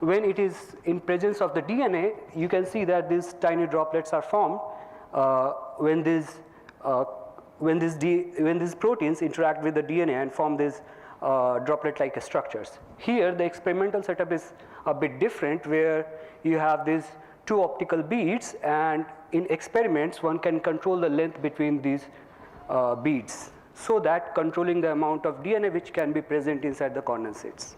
when it is in presence of the DNA, you can see that these tiny droplets are formed when these proteins interact with the DNA and form these droplet-like structures. Here, the experimental setup is a bit different, where you have these two optical beads, and in experiments, one can control the length between these beads, so that controlling the amount of DNA which can be present inside the condensates.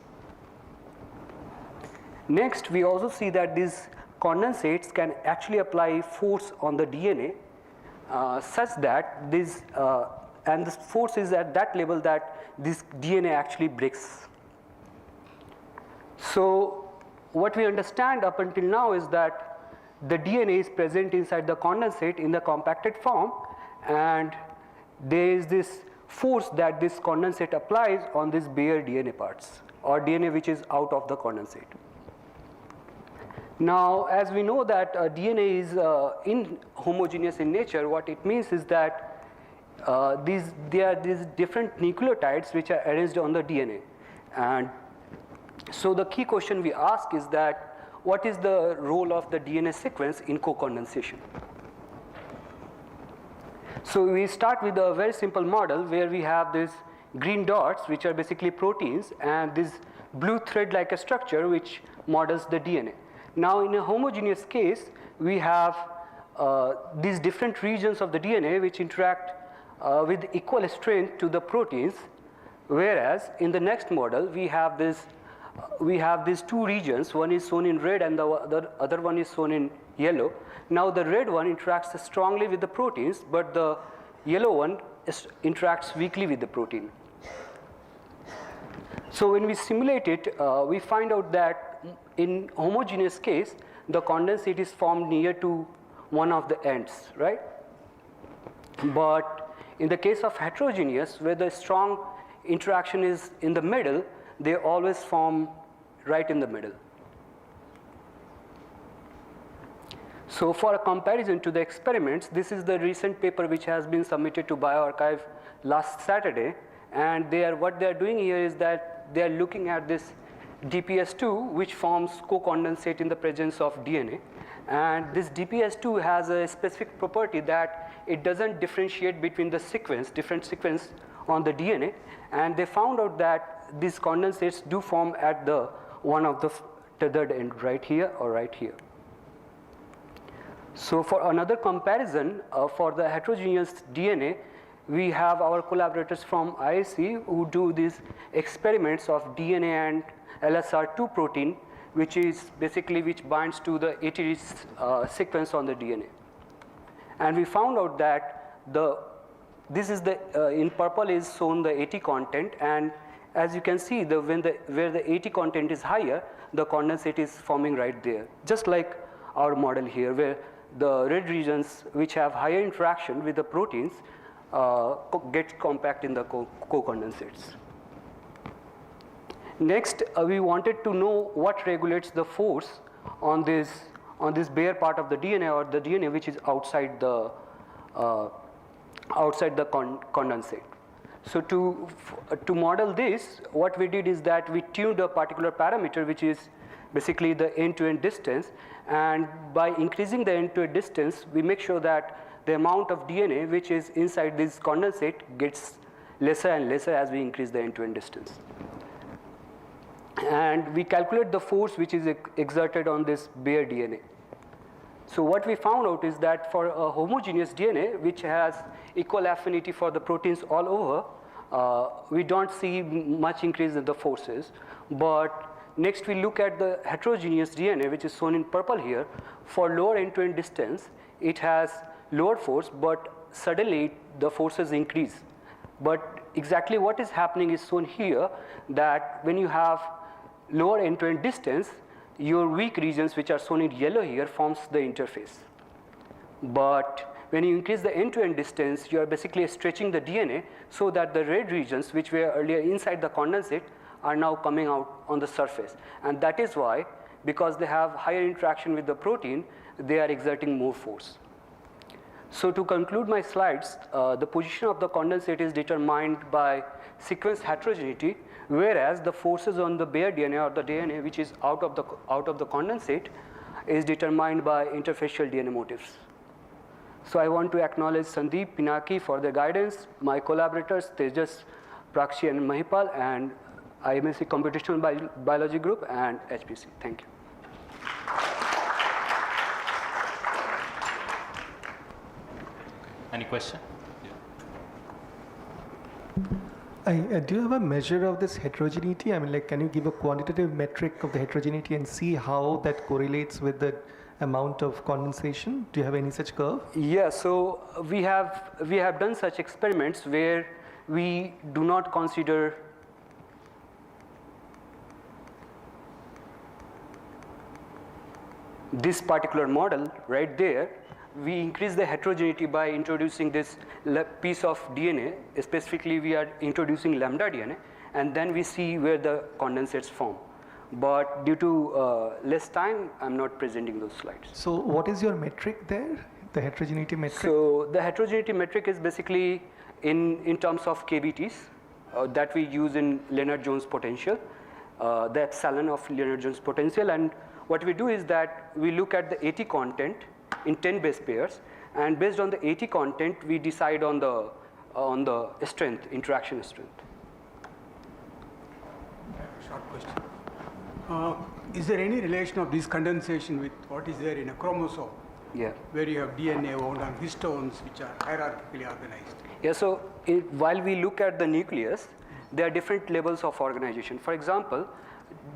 Next, we also see that these condensates can actually apply force on the DNA such that this and this force is at that level that this DNA actually breaks. So what we understand up until now is that the DNA is present inside the condensate in the compacted form, and there is this force that this condensate applies on these bare DNA parts, or DNA which is out of the condensate. Now, as we know that DNA is inhomogeneous in nature, what it means is that there are these different nucleotides which are arranged on the DNA. And so the key question we ask is that what is the role of the DNA sequence in co-condensation? So we start with a very simple model where we have these green dots which are basically proteins, and this blue thread-like a structure which models the DNA. Now, in a homogeneous case, we have these different regions of the DNA which interact with equal strength to the proteins, whereas in the next model we have these two regions. One is shown in red and the other one is shown in yellow. Now, the red one interacts strongly with the proteins, but the yellow one interacts weakly with the protein. So when we simulate it, we find out that in homogeneous case, the condensate is formed near to one of the ends, right? But in the case of heterogeneous, where the strong interaction is in the middle, they always form right in the middle. So for a comparison to the experiments, this is the recent paper which has been submitted to bioRxiv last Saturday, and what they are doing here is that they are looking at this DPS2 which forms co-condensate in the presence of DNA, and this DPS2 has a specific property that it doesn't differentiate between the different sequence on the DNA, and they found out that these condensates do form at the one of the tethered end, right here or right here. So for another comparison for the heterogeneous DNA, we have our collaborators from IISc who do these experiments of DNA and LSR2 protein, which binds to the AT sequence on the DNA. And we found out that in purple is shown the AT content, and as you can see, where the AT content is higher, the condensate is forming right there, just like our model here, where the red regions which have higher interaction with the proteins get compact in the co-condensates. Next, we wanted to know what regulates the force on this bare part of the DNA, or the DNA which is outside the condensate. So to model this, what we did is that we tuned a particular parameter which is basically the end-to-end distance, and by increasing the end-to-end distance, we make sure that the amount of DNA which is inside this condensate gets lesser and lesser as we increase the end-to-end distance. And we calculate the force which is exerted on this bare DNA. So what we found out is that for a homogeneous DNA which has equal affinity for the proteins all over, we don't see much increase in the forces. But next we look at the heterogeneous DNA, which is shown in purple here. For lower end-to-end distance, it has lower force, but suddenly the forces increase. But exactly what is happening is shown here, that when you have lower end-to-end distance, your weak regions, which are shown in yellow here, forms the interface. But when you increase the end-to-end distance, you are basically stretching the DNA so that the red regions, which were earlier inside the condensate, are now coming out on the surface. And that is why, because they have higher interaction with the protein, they are exerting more force. So to conclude my slides, the position of the condensate is determined by sequence heterogeneity, whereas the forces on the bare DNA or the DNA which is out of the condensate is determined by interfacial DNA motifs. So I want to acknowledge Sandeep Pinaki for their guidance, my collaborators Tejas, Prakshi and Mahipal, and IMSC Computational Biology Group and HPC. Thank you. Any question? Do you have a measure of this heterogeneity? I mean, like, can you give a quantitative metric of the heterogeneity and see how that correlates with the amount of condensation? Do you have any such curve? Yeah, so we have done such experiments where we do not consider this particular model right there. We increase the heterogeneity by introducing this piece of DNA. Specifically, we are introducing lambda DNA, and then we see where the condensates form. But due to less time, I'm not presenting those slides. So what is your metric there, the heterogeneity metric? So the heterogeneity metric is basically in terms of KBTs that we use in Lennard-Jones potential, the epsilon of Lennard-Jones potential. And what we do is that we look at the AT content in 10 base pairs, and based on the AT content, we decide on the strength, interaction strength. Short question. Is there any relation of this condensation with what is there in a chromosome? Yeah. Where you have DNA wound on histones which are hierarchically organized? Yeah, so while we look at the nucleus, there are different levels of organization. For example,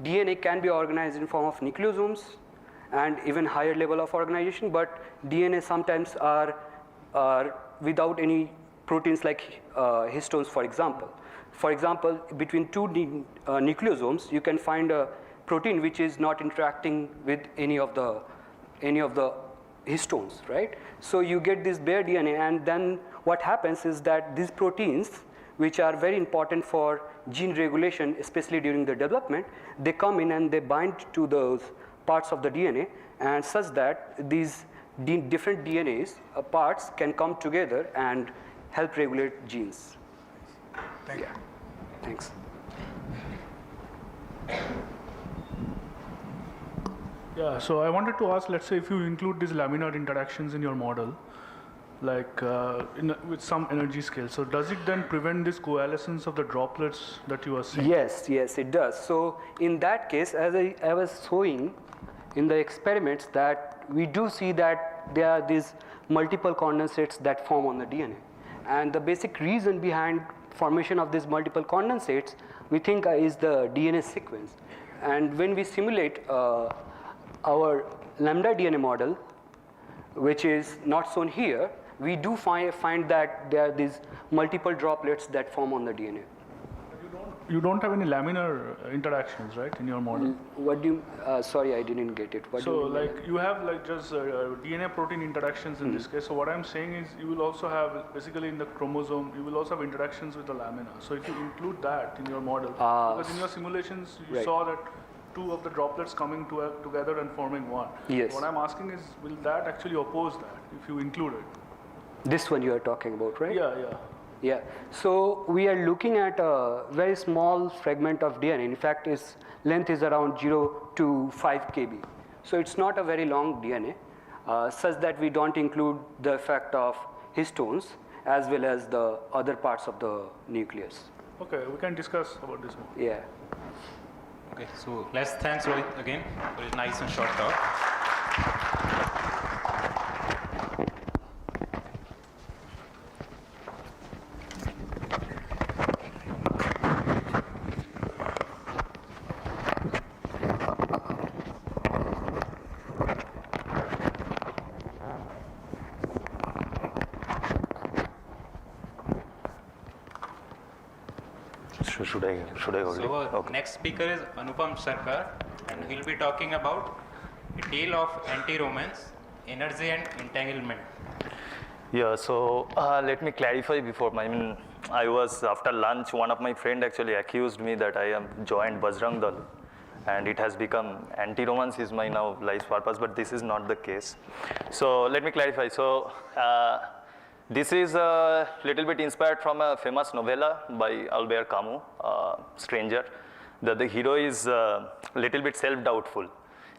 DNA can be organized in form of nucleosomes and even higher level of organization, but DNA sometimes are without any proteins like histones, for example. For example, between two nucleosomes, you can find a protein which is not interacting with any of the histones, right? So you get this bare DNA, and then what happens is that these proteins, which are very important for gene regulation, especially during the development, they come in and they bind to those parts of the DNA, and such that these different DNAs parts can come together and help regulate genes. Thank you. Thanks. Yeah, so I wanted to ask, let's say if you include these laminar interactions in your model, like with some energy scale, so does it then prevent this coalescence of the droplets that you are seeing? Yes, it does. So in that case, as I was showing in the experiments, that we do see that there are these multiple condensates that form on the DNA. And the basic reason behind formation of these multiple condensates, we think is the DNA sequence. And when we simulate our lambda DNA model, which is not shown here, we do find that there are these multiple droplets that form on the DNA. You don't have any laminar interactions, right, in your model? What do you, sorry, I didn't get it. What So do you mean? like you have like just DNA protein interactions in this case. So what I'm saying is you will also have, basically in the chromosome, you will also have interactions with the lamina. So if you include that in your model, because in your simulations you right. saw that two of the droplets coming together and forming one. Yes. What I'm asking is, will that actually oppose that if you include it? This one you are talking about, right? Yeah. Yeah. So we are looking at a very small fragment of DNA. In fact, its length is around 0 to 5 kb. So it's not a very long DNA, such that we don't include the effect of histones as well as the other parts of the nucleus. Okay, we can discuss about this more. Yeah. Okay, so let's thanks Rohit again for his nice and short talk. Should I hold it? So our Okay. next speaker is Anupam Sarkar, and he'll be talking about a tale of anti-romance, energy and entanglement. Yeah, so let me clarify before. I was after lunch, one of my friend actually accused me that I am joined Bajrang Dal, and it has become anti-romance is my now life's purpose, but this is not the case. So let me clarify. So this is a little bit inspired from a famous novella by Albert Camus, Stranger. The hero is a little bit self-doubtful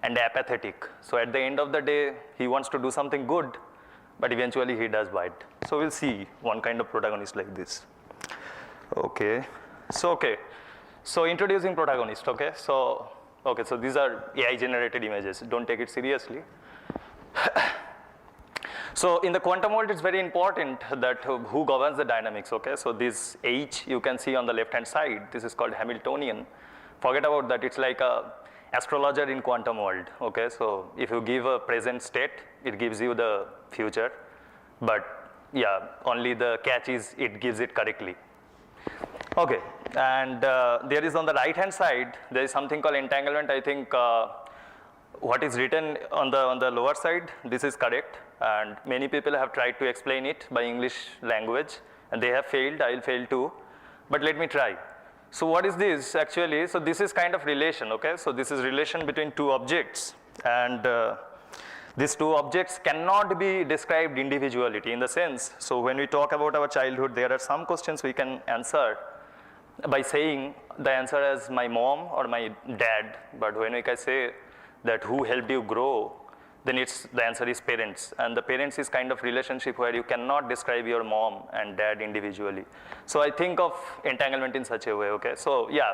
and apathetic. So at the end of the day, he wants to do something good, but eventually he does bad. So we'll see one kind of protagonist like this. Okay. So introducing protagonist, okay? So these are AI-generated images. Don't take it seriously. So in the quantum world, it's very important that who governs the dynamics, okay? So this H you can see on the left-hand side, this is called Hamiltonian. Forget about that, it's like a astrologer in quantum world, okay? So if you give a present state, it gives you the future. But yeah, only the catch is it gives it correctly. Okay, and there is on the right-hand side, there is something called entanglement. I think what is written on the lower side, this is correct. And many people have tried to explain it by English language, and they have failed. I will fail too. But let me try. So what is this actually? So this is kind of relation, okay? So this is relation between two objects. And these two objects cannot be described individuality in the sense. So when we talk about our childhood, there are some questions we can answer by saying the answer as my mom or my dad. But when we can say that who helped you grow, then the answer is parents. And the parents is kind of relationship where you cannot describe your mom and dad individually. So I think of entanglement in such a way, okay? So yeah,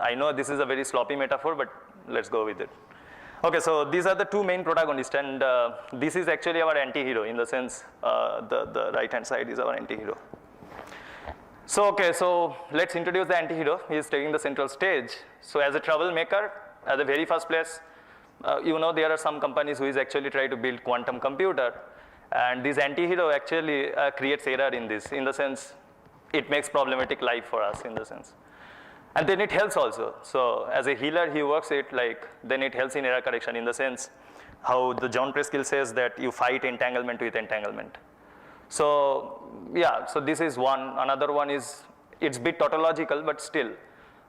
I know this is a very sloppy metaphor, but let's go with it. Okay, so these are the two main protagonists, and this is actually our anti-hero in the sense the right-hand side is our anti-hero. So okay, so let's introduce the anti-hero. He is taking the central stage. So as a troublemaker, at the very first place, you know there are some companies who is actually trying to build quantum computer, and this anti-hero actually creates error in this, in the sense it makes problematic life for us in the sense. And then it helps also. So as a healer, he works it like, then it helps in error correction in the sense how the John Preskill says that you fight entanglement with entanglement. So yeah, so this is one. Another one is, it's a bit tautological, but still.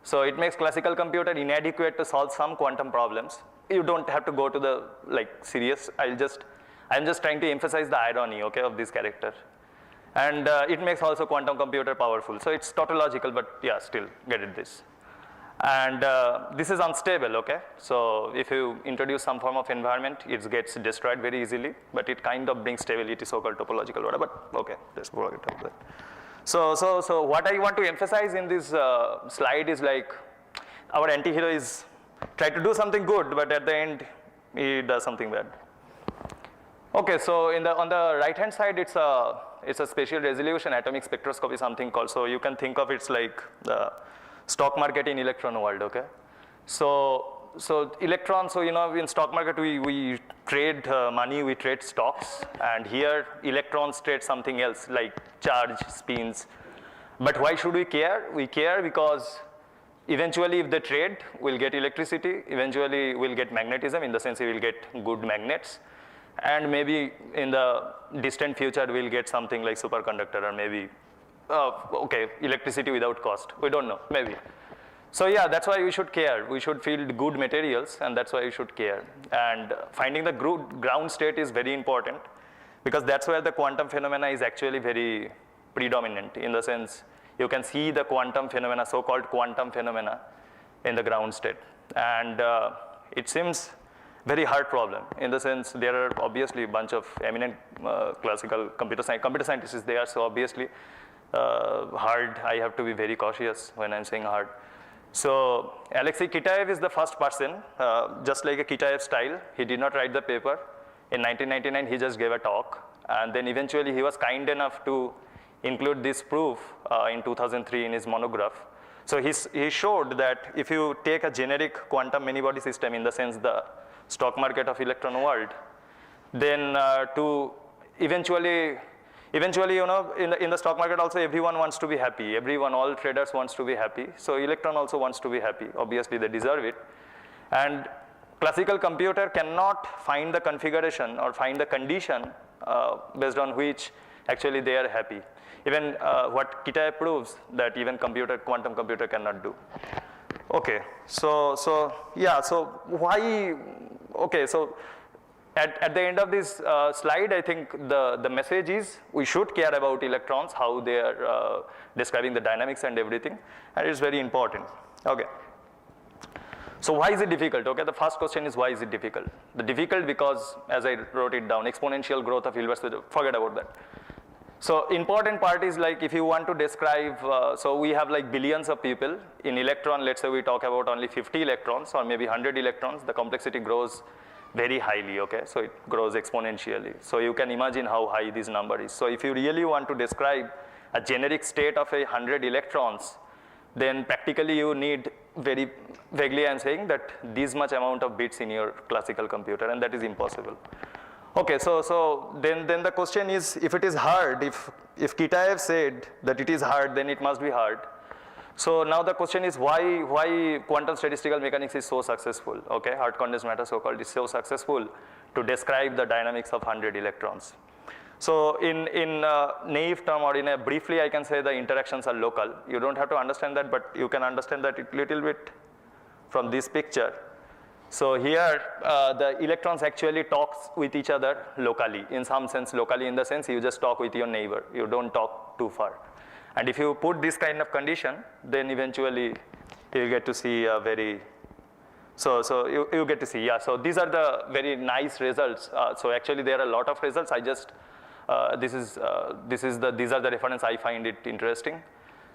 So it makes classical computer inadequate to solve some quantum problems. You don't have to go to the serious. I'm just trying to emphasize the irony, okay, of this character. And it makes also quantum computer powerful. So it's tautological, but yeah, still get it this. And this is unstable, okay? So if you introduce some form of environment, it gets destroyed very easily, but it kind of brings stability, so-called topological order, but okay, let's forget about that. So what I want to emphasize in this slide is like, our anti-hero is try to do something good, but at the end, he does something bad. Okay, so on the right-hand side, it's a spatial resolution atomic spectroscopy, something called. So you can think of it's like the stock market in electron world. Okay, so electrons. So you know, in stock market we trade money, we trade stocks, and here electrons trade something else like charge, spins. But why should we care? We care because eventually, if they trade, we'll get electricity. Eventually, we'll get magnetism. In the sense, we will get good magnets. And maybe in the distant future, we'll get something like superconductor or maybe, okay, electricity without cost. We don't know, maybe. So yeah, that's why we should care. We should feel good materials, and that's why we should care. And finding the ground state is very important because that's where the quantum phenomena is actually very predominant. In the sense, you can see the quantum phenomena, so-called quantum phenomena, in the ground state. And it seems very hard problem in the sense there are obviously a bunch of eminent classical computer scientists there, so obviously hard, I have to be very cautious when I'm saying hard. So Alexei Kitaev is the first person, just like a Kitaev style, he did not write the paper. In 1999, he just gave a talk, and then eventually he was kind enough to include this proof in 2003 in his monograph. So he showed that if you take a generic quantum many-body system, in the sense the stock market of electron world, then to eventually, you know, in the stock market also everyone wants to be happy. All traders wants to be happy. So electron also wants to be happy. Obviously they deserve it. And classical computer cannot find the configuration or find the condition based on which actually they are happy. Even what Kitaev proves that even quantum computer cannot do. Okay, so yeah, so why, okay, so at the end of this slide, I think the message is we should care about electrons, how they are describing the dynamics and everything, and it's very important. Okay. So why is it difficult? Okay, the first question is why is it difficult? The difficult because, as I wrote it down, exponential growth of Hilbert, forget about that. So important part is like if you want to describe, so we have like billions of people. In electron, let's say we talk about only 50 electrons or maybe 100 electrons, the complexity grows very highly, okay? So it grows exponentially. So you can imagine how high this number is. So if you really want to describe a generic state of 100 electrons, then practically you need very vaguely I'm saying that this much amount of bits in your classical computer, and that is impossible. Okay, so then the question is, if it is hard, if Kitaev said that it is hard, then it must be hard. So now the question is why quantum statistical mechanics is so successful, okay? Hard condensed matter so-called is so successful to describe the dynamics of 100 electrons. So in naive term or in a briefly I can say the interactions are local. You don't have to understand that, but you can understand that a little bit from this picture. So here the electrons actually talk with each other locally, in some sense locally in the sense you just talk with your neighbor, you don't talk too far. And if you put this kind of condition, then eventually you get to see a very, so you get to see, yeah. So these are the very nice results. So actually there are a lot of results. I just, these are the reference I find it interesting.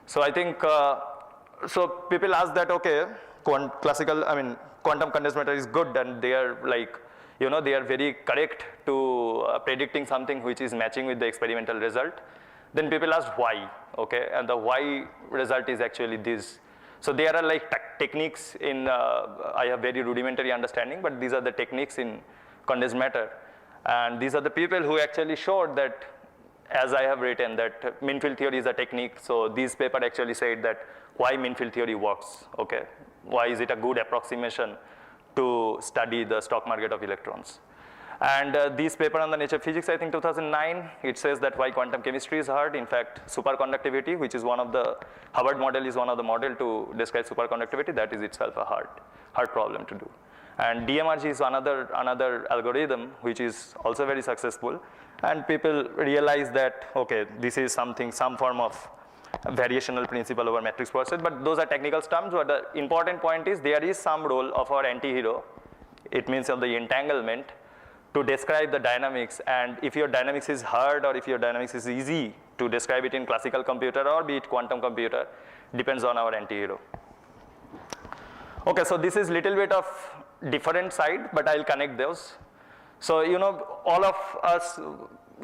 So I think, so people ask that, okay, quantum condensed matter is good and they are like, they are very correct to predicting something which is matching with the experimental result. Then people ask why, okay, and the why result is actually this. So there are like techniques in, I have very rudimentary understanding, but these are the techniques in condensed matter. And these are the people who actually showed that, as I have written, that mean field theory is a technique. So this paper actually said that why mean field theory works, okay? Why is it a good approximation to study the stock market of electrons? And this paper on the nature of physics, I think 2009, it says that why quantum chemistry is hard. In fact, superconductivity, which is one of the, Hubbard model is one of the model to describe superconductivity, that is itself a hard problem to do. And DMRG is another algorithm which is also very successful. And people realize that, okay, this is something, some form of variational principle over matrix process, but those are technical terms. But the important point is there is some role of our antihero. It means of the entanglement to describe the dynamics, and if your dynamics is hard or if your dynamics is easy to describe it in classical computer or be it quantum computer, depends on our antihero. Okay, so this is little bit of different side, but I'll connect those. So, all of us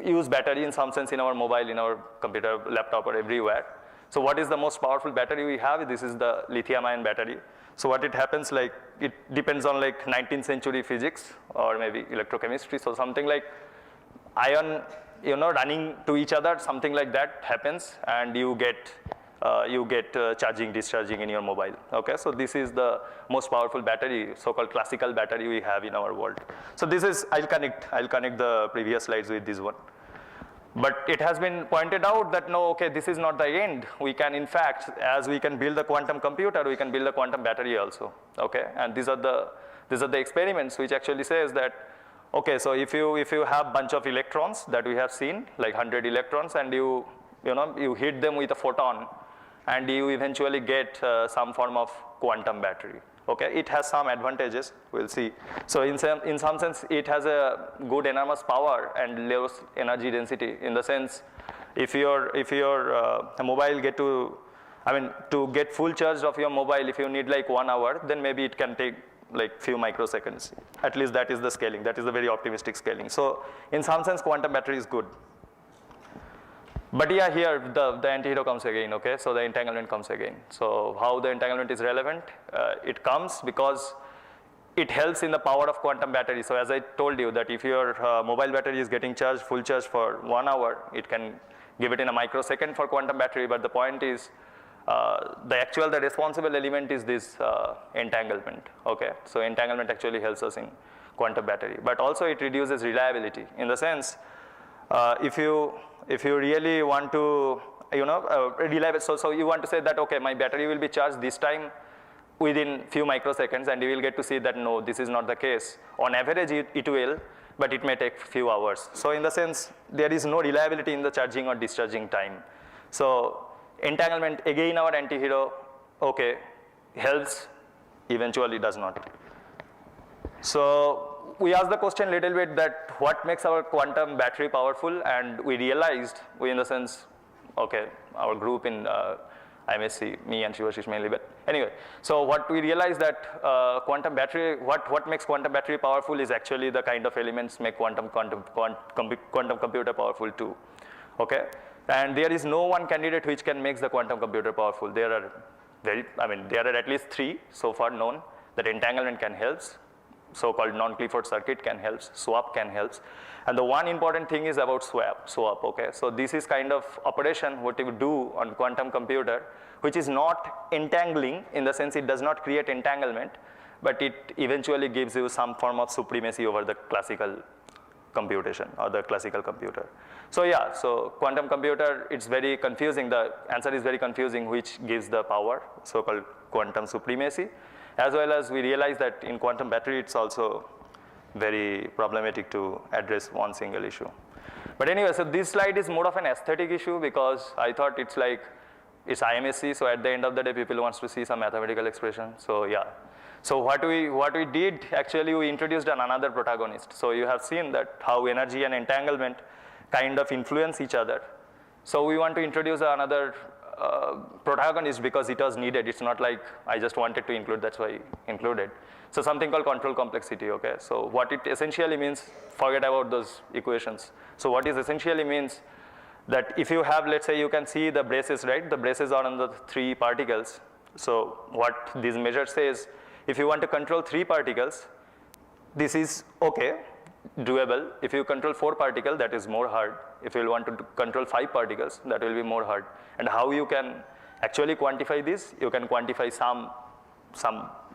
use battery in some sense in our mobile, in our computer, laptop, or everywhere. So what is the most powerful battery we have? This is the lithium-ion battery. So what it happens, like, it depends on like 19th century physics or maybe electrochemistry. So something like ion, running to each other, something like that happens, and you get charging, discharging in your mobile. Okay, so this is the most powerful battery, so-called classical battery we have in our world. So this is, I'll connect the previous slides with this one. But it has been pointed out that no, okay, this is not the end. We can, in fact, as we can build a quantum computer, we can build a quantum battery also, okay? And these are the experiments which actually says that, okay, so if you have bunch of electrons that we have seen, like 100 electrons, and you hit them with a photon, and you eventually get some form of quantum battery. Okay, it has some advantages, we'll see. So in some sense, it has a good enormous power and low energy density, in the sense, if your mobile to get full charge of your mobile, if you need like 1 hour, then maybe it can take like few microseconds. At least that is the scaling, that is the very optimistic scaling. So in some sense, quantum battery is good. But yeah, here the antihero comes again, okay? So the entanglement comes again. So how the entanglement is relevant? It comes because it helps in the power of quantum battery. So as I told you that if your mobile battery is getting charged, full charge for 1 hour, it can give it in a microsecond for quantum battery. But the point is, the responsible element is this entanglement, okay? So entanglement actually helps us in quantum battery. But also it reduces reliability, in the sense, if you really want to, reliable, so you want to say that, okay, my battery will be charged this time, within few microseconds, and you will get to see that no, this is not the case. On average, it will, but it may take few hours. So in the sense, there is no reliability in the charging or discharging time. So entanglement, again our anti-hero, okay, helps, eventually does not. So we asked the question little bit that what makes our quantum battery powerful, and we realized, in the sense, okay, our group in IMSC, me and Shivashish mainly, but anyway, so what we realized that quantum battery, what makes quantum battery powerful is actually the kind of elements make quantum computer powerful too, okay? And there is no one candidate which can make the quantum computer powerful. There are there are at least 3 so far known, that entanglement can help, so-called non-Clifford circuit can help, swap can help. And the one important thing is about swap, okay? So this is kind of operation what you do on quantum computer, which is not entangling, in the sense it does not create entanglement, but it eventually gives you some form of supremacy over the classical computation or the classical computer. So yeah, so quantum computer, it's very confusing. The answer is very confusing, which gives the power, so-called quantum supremacy. As well as we realize that in quantum battery, it's also very problematic to address one single issue. But anyway, so this slide is more of an aesthetic issue, because I thought it's like, it's IMSC, so at the end of the day, people wants to see some mathematical expression. So yeah. So what we did, actually, we introduced another protagonist. So you have seen that how energy and entanglement kind of influence each other. So we want to introduce another protagonist because it was needed. It's not like I just wanted to include, that's why I included. So something called control complexity, okay? So what it essentially means, forget about those equations. So what it essentially means that if you have, let's say you can see the braces, right? The braces are on the 3 particles. So what this measure says, if you want to control 3 particles, this is okay, doable. If you control 4 particles, that is more hard. If you want to control 5 particles, that will be more hard. And how you can actually quantify this? You can quantify some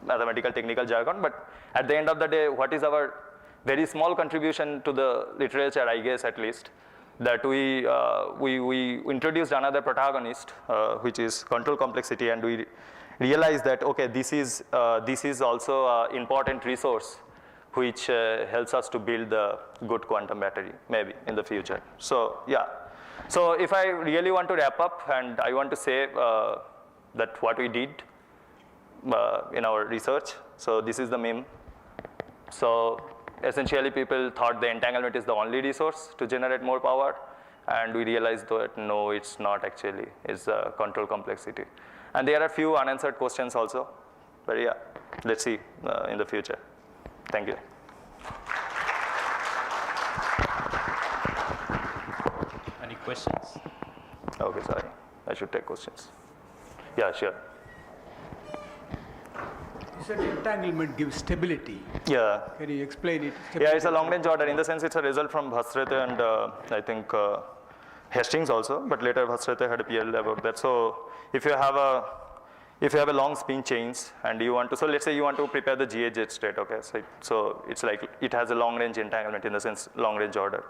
mathematical technical jargon, but at the end of the day, what is our very small contribution to the literature, I guess at least, that we introduced another protagonist, which is control complexity, and we realized that, okay, this is also an important resource which helps us to build the good quantum battery, maybe in the future. So yeah, so if I really want to wrap up, and I want to say that what we did in our research, so this is the meme. So essentially people thought the entanglement is the only resource to generate more power, and we realized that no, it's not actually, it's control complexity. And there are few unanswered questions also, but yeah, let's see in the future. Thank you. Any questions? Okay, sorry, I should take questions. Yeah, sure. You said entanglement gives stability. Yeah. Can you explain it? Yeah, it's a long-range order. In the sense, it's a result from Bhastrate and I think Hastings also, but later Bhastrate had a PL about that. So if you have a long spin chains and you want to, so let's say you want to prepare the GH state, okay? So it's like it has a long-range entanglement, in the sense long-range order.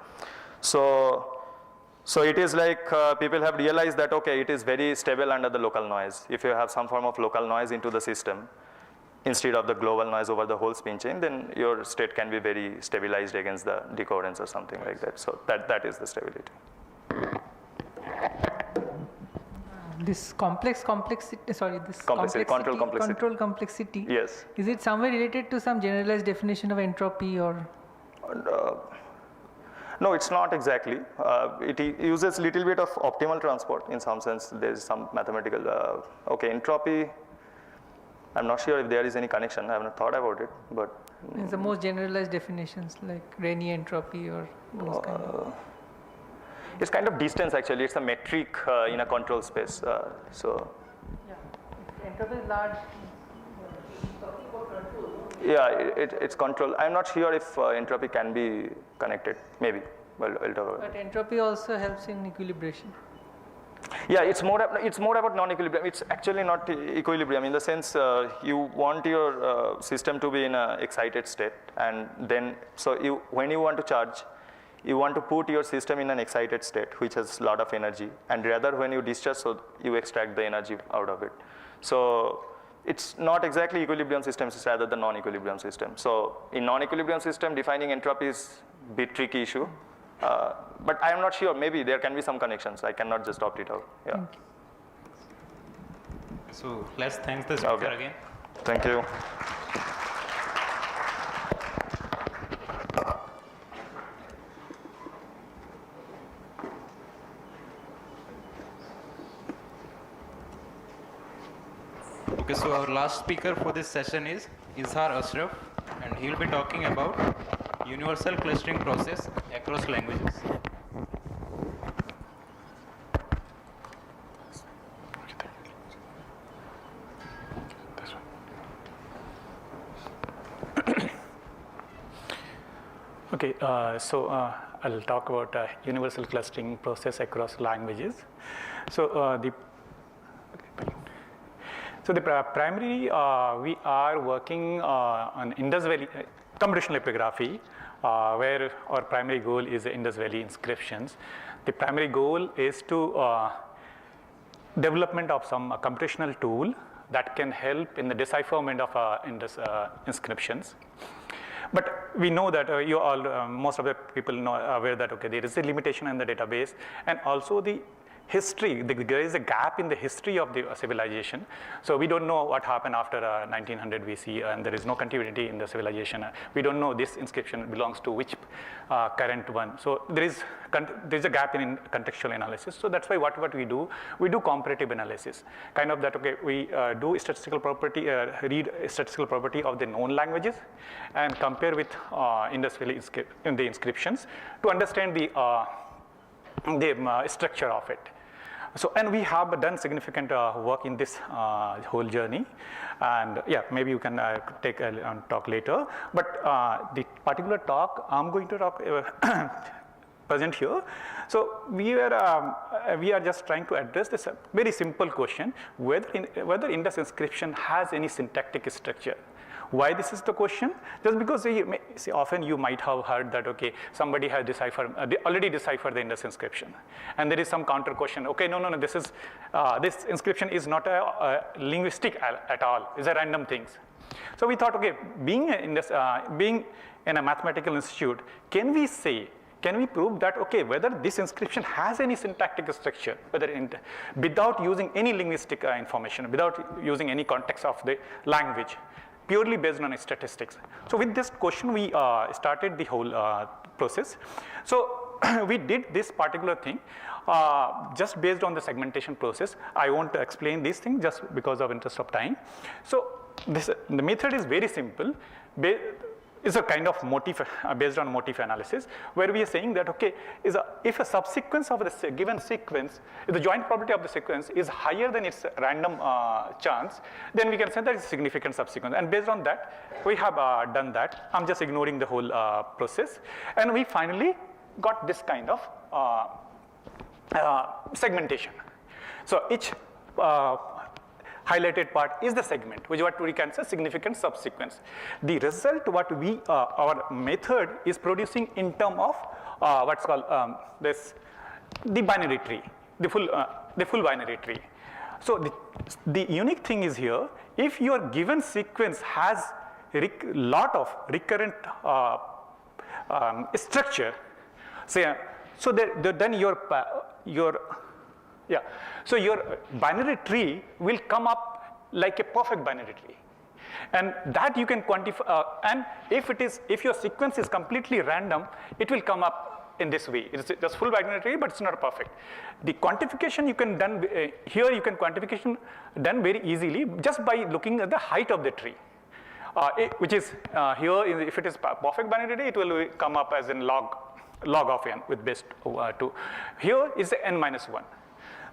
So it is like people have realized that, okay, it is very stable under the local noise. If you have some form of local noise into the system, instead of the global noise over the whole spin chain, then your state can be very stabilized against the decodance or something like that. So that is the stability. This control complexity. Yes. Is it somewhere related to some generalized definition of entropy or? No, it's not exactly. It uses little bit of optimal transport in some sense. There is some mathematical, okay, entropy. I'm not sure if there is any connection. I haven't thought about it, but. It's the most generalized definitions like Rayleigh entropy or those kind of. It's kind of distance actually. It's a metric in a control space. So. Yeah, if entropy is large. Yeah, it's control. I'm not sure if entropy can be connected. Maybe. Well, I'll talk about it. But entropy also helps in equilibration. Yeah, it's more about non-equilibrium. It's actually not equilibrium in the sense you want your system to be in an excited state, and then when you want to charge, you want to put your system in an excited state which has a lot of energy, and rather when you discharge, so you extract the energy out of it. So it's not exactly equilibrium systems, it's rather the non-equilibrium system. So in non-equilibrium system, defining entropy is a bit tricky issue. But I am not sure, maybe there can be some connections. I cannot just opt it out. Yeah. So let's thank the speaker again. Thank you. Okay, so our last speaker for this session is Izhar Ashraf, and he will be talking about universal clustering process across languages. Okay, so I'll talk about universal clustering process across languages. So primarily we are working on Indus Valley computational epigraphy, where our primary goal is the Indus Valley inscriptions. The primary goal is to development of some computational tool that can help in the decipherment of Indus inscriptions. But we know that you all, most of the people know aware that there is a limitation in the database, and also the history, there is a gap in the history of the civilization. So we don't know what happened after 1900 BC, and there is no continuity in the civilization. We don't know this inscription belongs to which current one. So there is a gap in contextual analysis. So that's why what we do comparative analysis. Kind of that, we do statistical property, read statistical property of the known languages and compare with Indus Valley inscriptions to understand the structure of it. So, and we have done significant work in this whole journey, and yeah, maybe you can take a talk later. But the particular talk I'm going to talk present here. So we are just trying to address this very simple question: whether Indus inscription has any syntactic structure. Why this is the question? Just because often you might have heard that somebody has already deciphered the Indus inscription, and there is some counter question. No, this inscription is not a linguistic at all. It's a random things. So we thought, being in a mathematical institute, can we prove that whether this inscription has any syntactic structure, without using any linguistic information, without using any context of the language, purely based on statistics. So with this question, we started the whole process. So we did this particular thing just based on the segmentation process. I won't explain this thing just because of interest of time. So the method is very simple. It's a kind of motif based on motif analysis, where we are saying that if a subsequence of the given sequence, if the joint probability of the sequence is higher than its random chance, then we can say that it's a significant subsequence. And based on that, we have done that. I'm just ignoring the whole process, and we finally got this kind of segmentation. So each highlighted part is the segment, which what we can say significant subsequence. The result what our method is producing in terms of what's called the binary tree, the full binary tree. So the unique thing is here, if your given sequence has lot of recurrent structure, so then so your binary tree will come up like a perfect binary tree, and that you can quantify. And if your sequence is completely random, it will come up in this way. It's just full binary tree, but it's not perfect. The quantification you can done here. You can quantification done very easily just by looking at the height of the tree, which is here. If it is perfect binary tree, it will come up as in log of n with base 2. Here is the n minus 1.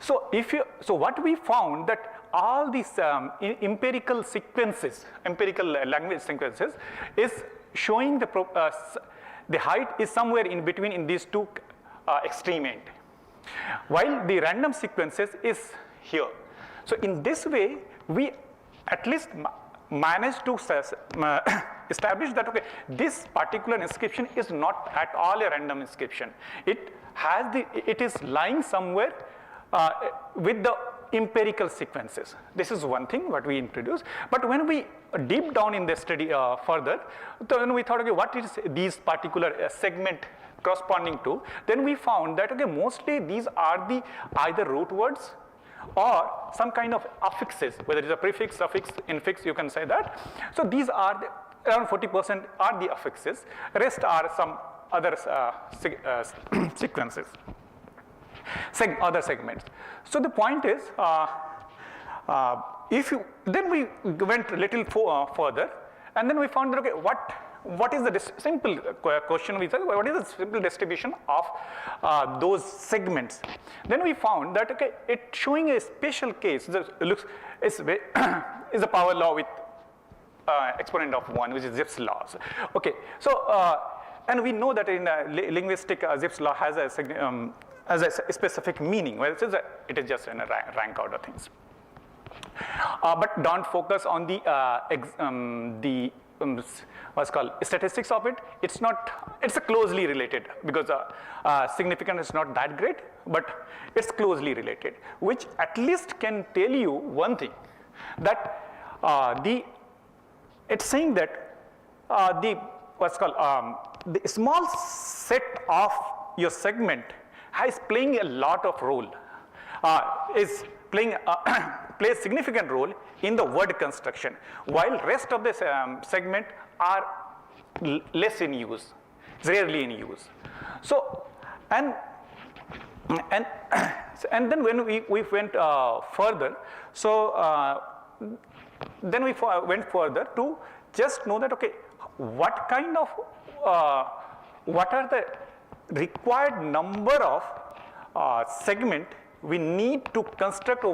So what we found that all these empirical sequences, empirical language sequences, is showing the height is somewhere in between in these two extreme end, while the random sequences is here. So in this way, we at least managed to establish that this particular inscription is not at all a random inscription. It is lying somewhere with the empirical sequences. This is one thing what we introduced. But when we deep down in the study further, then we thought, okay, what is these particular segment corresponding to? Then we found that, okay, mostly these are the either root words or some kind of affixes, whether it's a prefix, suffix, infix, you can say that. So these are around 40% are the affixes. Rest are some other sequences, other segments. So the point is, then we went a little further, and then we found that, okay, what is the simple question we said, what is the simple distribution of those segments? Then we found that, okay, it showing a special case, is a power law with exponent of 1, which is Zipf's law. Okay, so, and we know that in linguistic, Zipf's law has a specific meaning, well, it is just in a rank order things. But don't focus on the what's called statistics of it. It's not, it's a closely related, because significance is not that great, but it's closely related, which at least can tell you one thing, that it's saying that the small set of your segment is playing a lot of role, is playing plays significant role in the word construction, while rest of the segment are less in use, rarely in use. So, and then when we went further, so then we went further to just know that, okay, what kind of, what are the required number of segment we need to construct a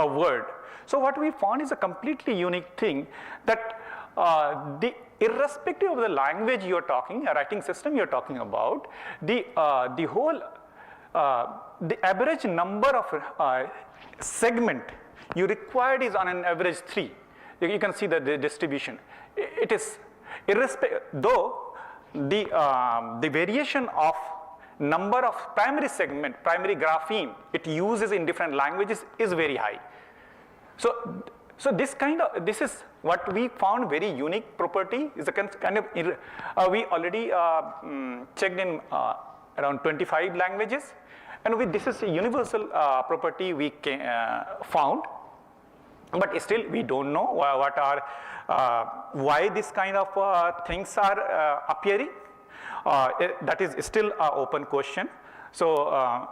word. So what we found is a completely unique thing, that irrespective of the language you're talking, a writing system you're talking about, the average number of segment you required is on an average 3. You can see the distribution. It is irrespective, though the variation of number of primary segment, primary grapheme it uses in different languages is very high. So this is what we found very unique property, is a kind of, we already checked in around 25 languages, and this is a universal property we found, but still we don't know what are, why this kind of things are appearing. That is still an open question. So,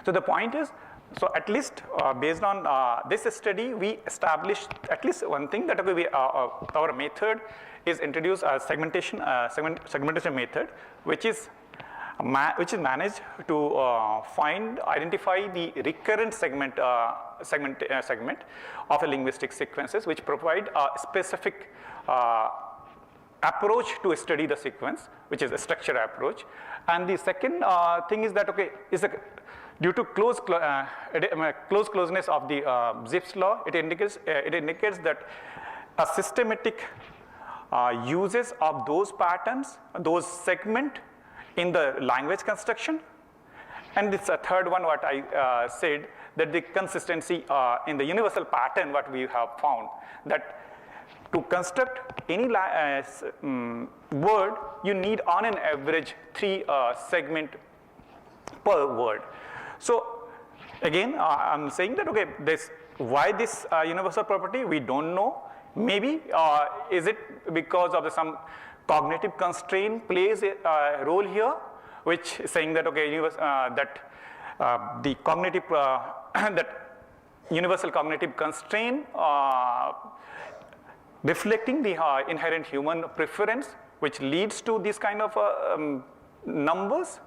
so the point is, so at least based on this study, we established at least one thing, that our method is introduced a segmentation method, which is managed to identify the recurrent segment of a linguistic sequences, which provide a specific approach to study the sequence, which is a structure approach. And the second thing is that, okay, due to closeness of the Zipf's law, it indicates that a systematic uses of those patterns, those segment in the language construction. And this third one, what I said, that the consistency in the universal pattern, what we have found, that to construct any word, you need on an average 3 segment per word. So again, I'm saying that, okay, why this universal property, we don't know. Maybe is it because of some cognitive constraint plays a role here, which is saying that, okay, the cognitive that universal cognitive constraint reflecting the inherent human preference, which leads to these kind of numbers,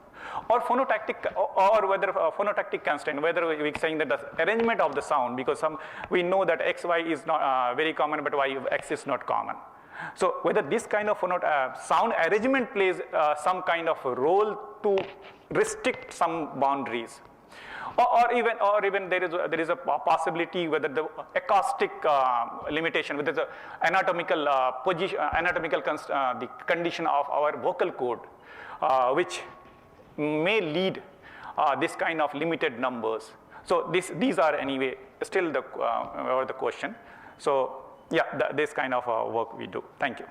or phonotactic, or whether phonotactic constraint, whether we're saying that the arrangement of the sound, because we know that XY is not very common, but YX is not common. So whether this kind of sound arrangement plays some kind of a role to restrict some boundaries. Or even there is a possibility whether the acoustic limitation, whether the anatomical position, the condition of our vocal cord, which may lead this kind of limited numbers. So these are anyway still the question. So yeah, this kind of work we do. Thank you.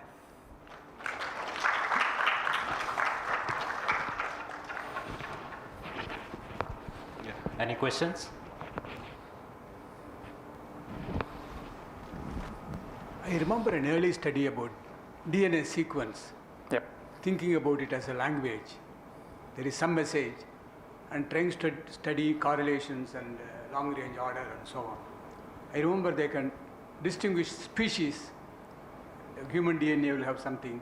Any questions? I remember an early study about DNA sequence, Yep. thinking about it as a language. There is some message, and trying to study correlations and long-range order and so on. I remember they can distinguish species. Human DNA will have something,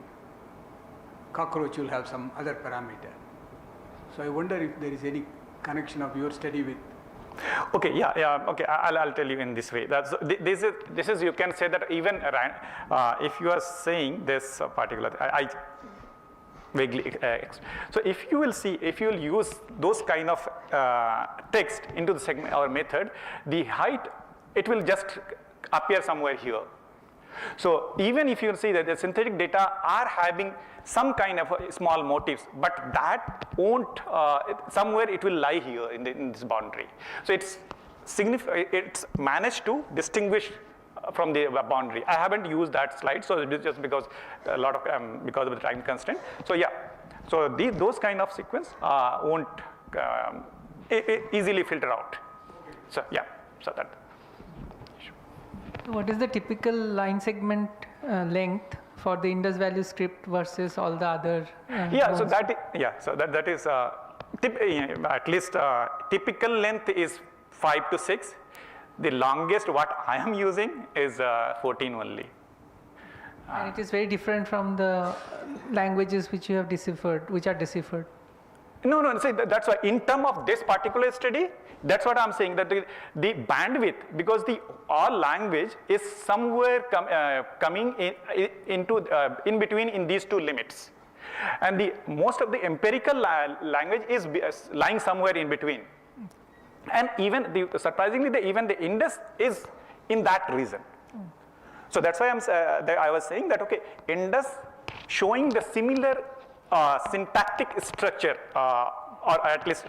cockroach will have some other parameter. So I wonder if there is any connection of your study with. Okay, okay, I'll tell you in this way. This is you can say that even if you are saying this particular, I vaguely, so if you will see, if you will use those kind of text into the segment or method, the height, it will just appear somewhere here. So even if you see that the synthetic data are having some kind of small motifs, but that won't, somewhere it will lie here in this boundary. So it's managed to distinguish from the boundary. I haven't used that slide, so it is just because because of the time constraint. So yeah, so those kind of sequence won't easily filter out. So yeah, so that. What is the typical line segment length for the Indus value script versus all the other? So that is at least typical length is 5 to 6. The longest what I am using is 14 only. And it is very different from the languages which you have deciphered, which are deciphered. No, see, that's why in terms of this particular study, that's what I'm saying, that the bandwidth, because the all language is somewhere coming in between in these two limits. And the most of the empirical language is lying somewhere in between. And even surprisingly, even the Indus is in that region. So that's why I was saying that, okay, Indus showing the similar syntactic structure or at least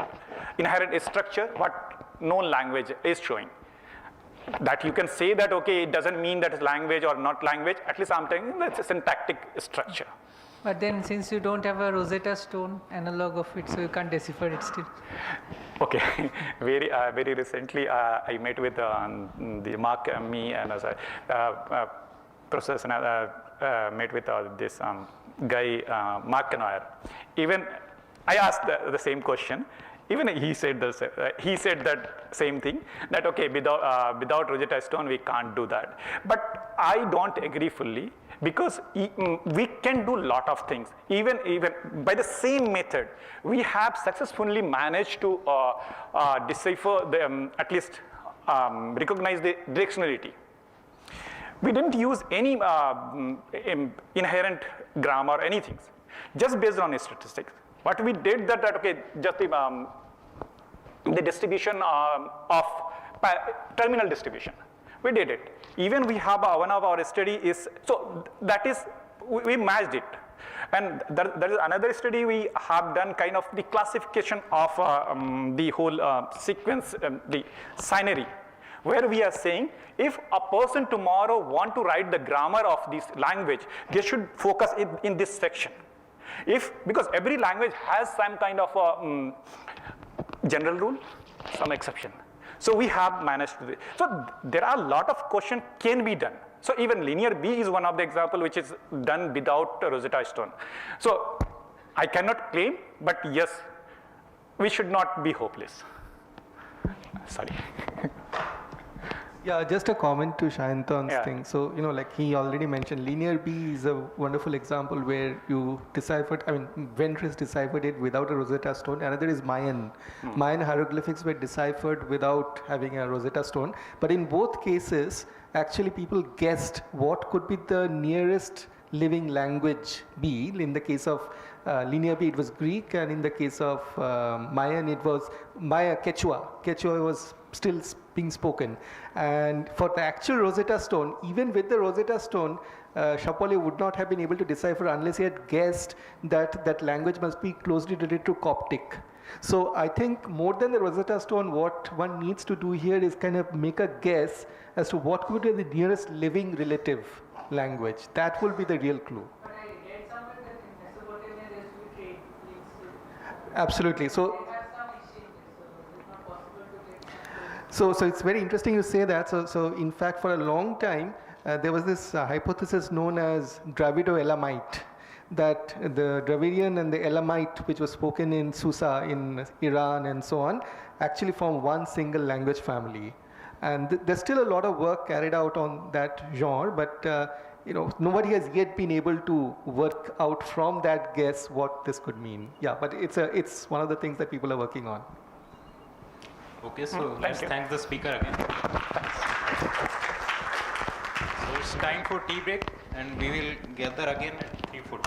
inherent structure what known language is showing. That you can say that, okay, it doesn't mean that it's language or not language, at least I'm telling you that's a syntactic structure. But then since you don't have a Rosetta Stone analog of it, so you can't decipher it still. Okay, very recently I met with the Mark, me and as a process and met with this guy, Mark Canoyer. Even I asked the same question. Even he said that same thing, that okay, without Rosetta Stone we can't do that. But I don't agree fully, because we can do a lot of things. Even by the same method, we have successfully managed to decipher the at least recognize the directionality. We didn't use any inherent grammar or anything, just based on statistics. What we did that okay, just the distribution of terminal distribution. We did it. Even we have one of our study is, so that is, we matched it. And there is another study we have done kind of the classification of the whole sequence, the binary, where we are saying if a person tomorrow want to write the grammar of this language, they should focus in this section. Because every language has some kind of general rule, some exception. So we have managed to do it. So there are a lot of questions can be done. So even linear B is one of the example which is done without Rosetta Stone. So I cannot claim, but yes, we should not be hopeless. Sorry. Yeah, just a comment to Shayantan's Yeah. thing. So, like he already mentioned, linear B is a wonderful example where you deciphered, Ventris deciphered it without a Rosetta Stone. Another is Mayan. Mayan hieroglyphics were deciphered without having a Rosetta Stone. But in both cases, actually people guessed what could be the nearest living language be. In the case of linear B, it was Greek, and in the case of Mayan, it was Maya Quechua. Quechua was still being spoken. And for the actual Rosetta Stone, even with the Rosetta Stone, Chapolle would not have been able to decipher unless he had guessed that that language must be closely related to Coptic. So I think more than the Rosetta Stone, what one needs to do here is kind of make a guess as to what could be the nearest living relative language. That will be the real clue. But I read somewhere that in Mesopotamia there used to be trade links. Absolutely. So They have some exchanges, so it's not possible to get some. So it's very interesting you say that. So in fact, for a long time, there was this hypothesis known as Dravido-Elamite, that the Dravidian and the Elamite, which was spoken in Susa in Iran and so on, actually form one single language family. And there's still a lot of work carried out on that genre, but nobody has yet been able to work out from that guess what this could mean. Yeah, but it's one of the things that people are working on. Okay, so let's thank the speaker again. So it's time for tea break, and we will gather again at 3:40.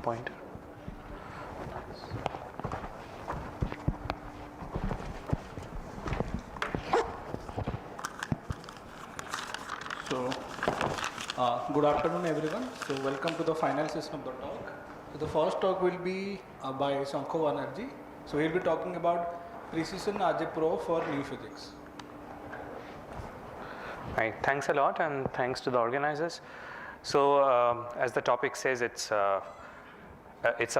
Pointer. So, good afternoon everyone. So, welcome to the final session of the talk. So, the first talk will be by Shankho Banerjee. So, he will be talking about precision algebra for new physics. Right, thanks a lot and thanks to the organizers. So as the topic says, it's a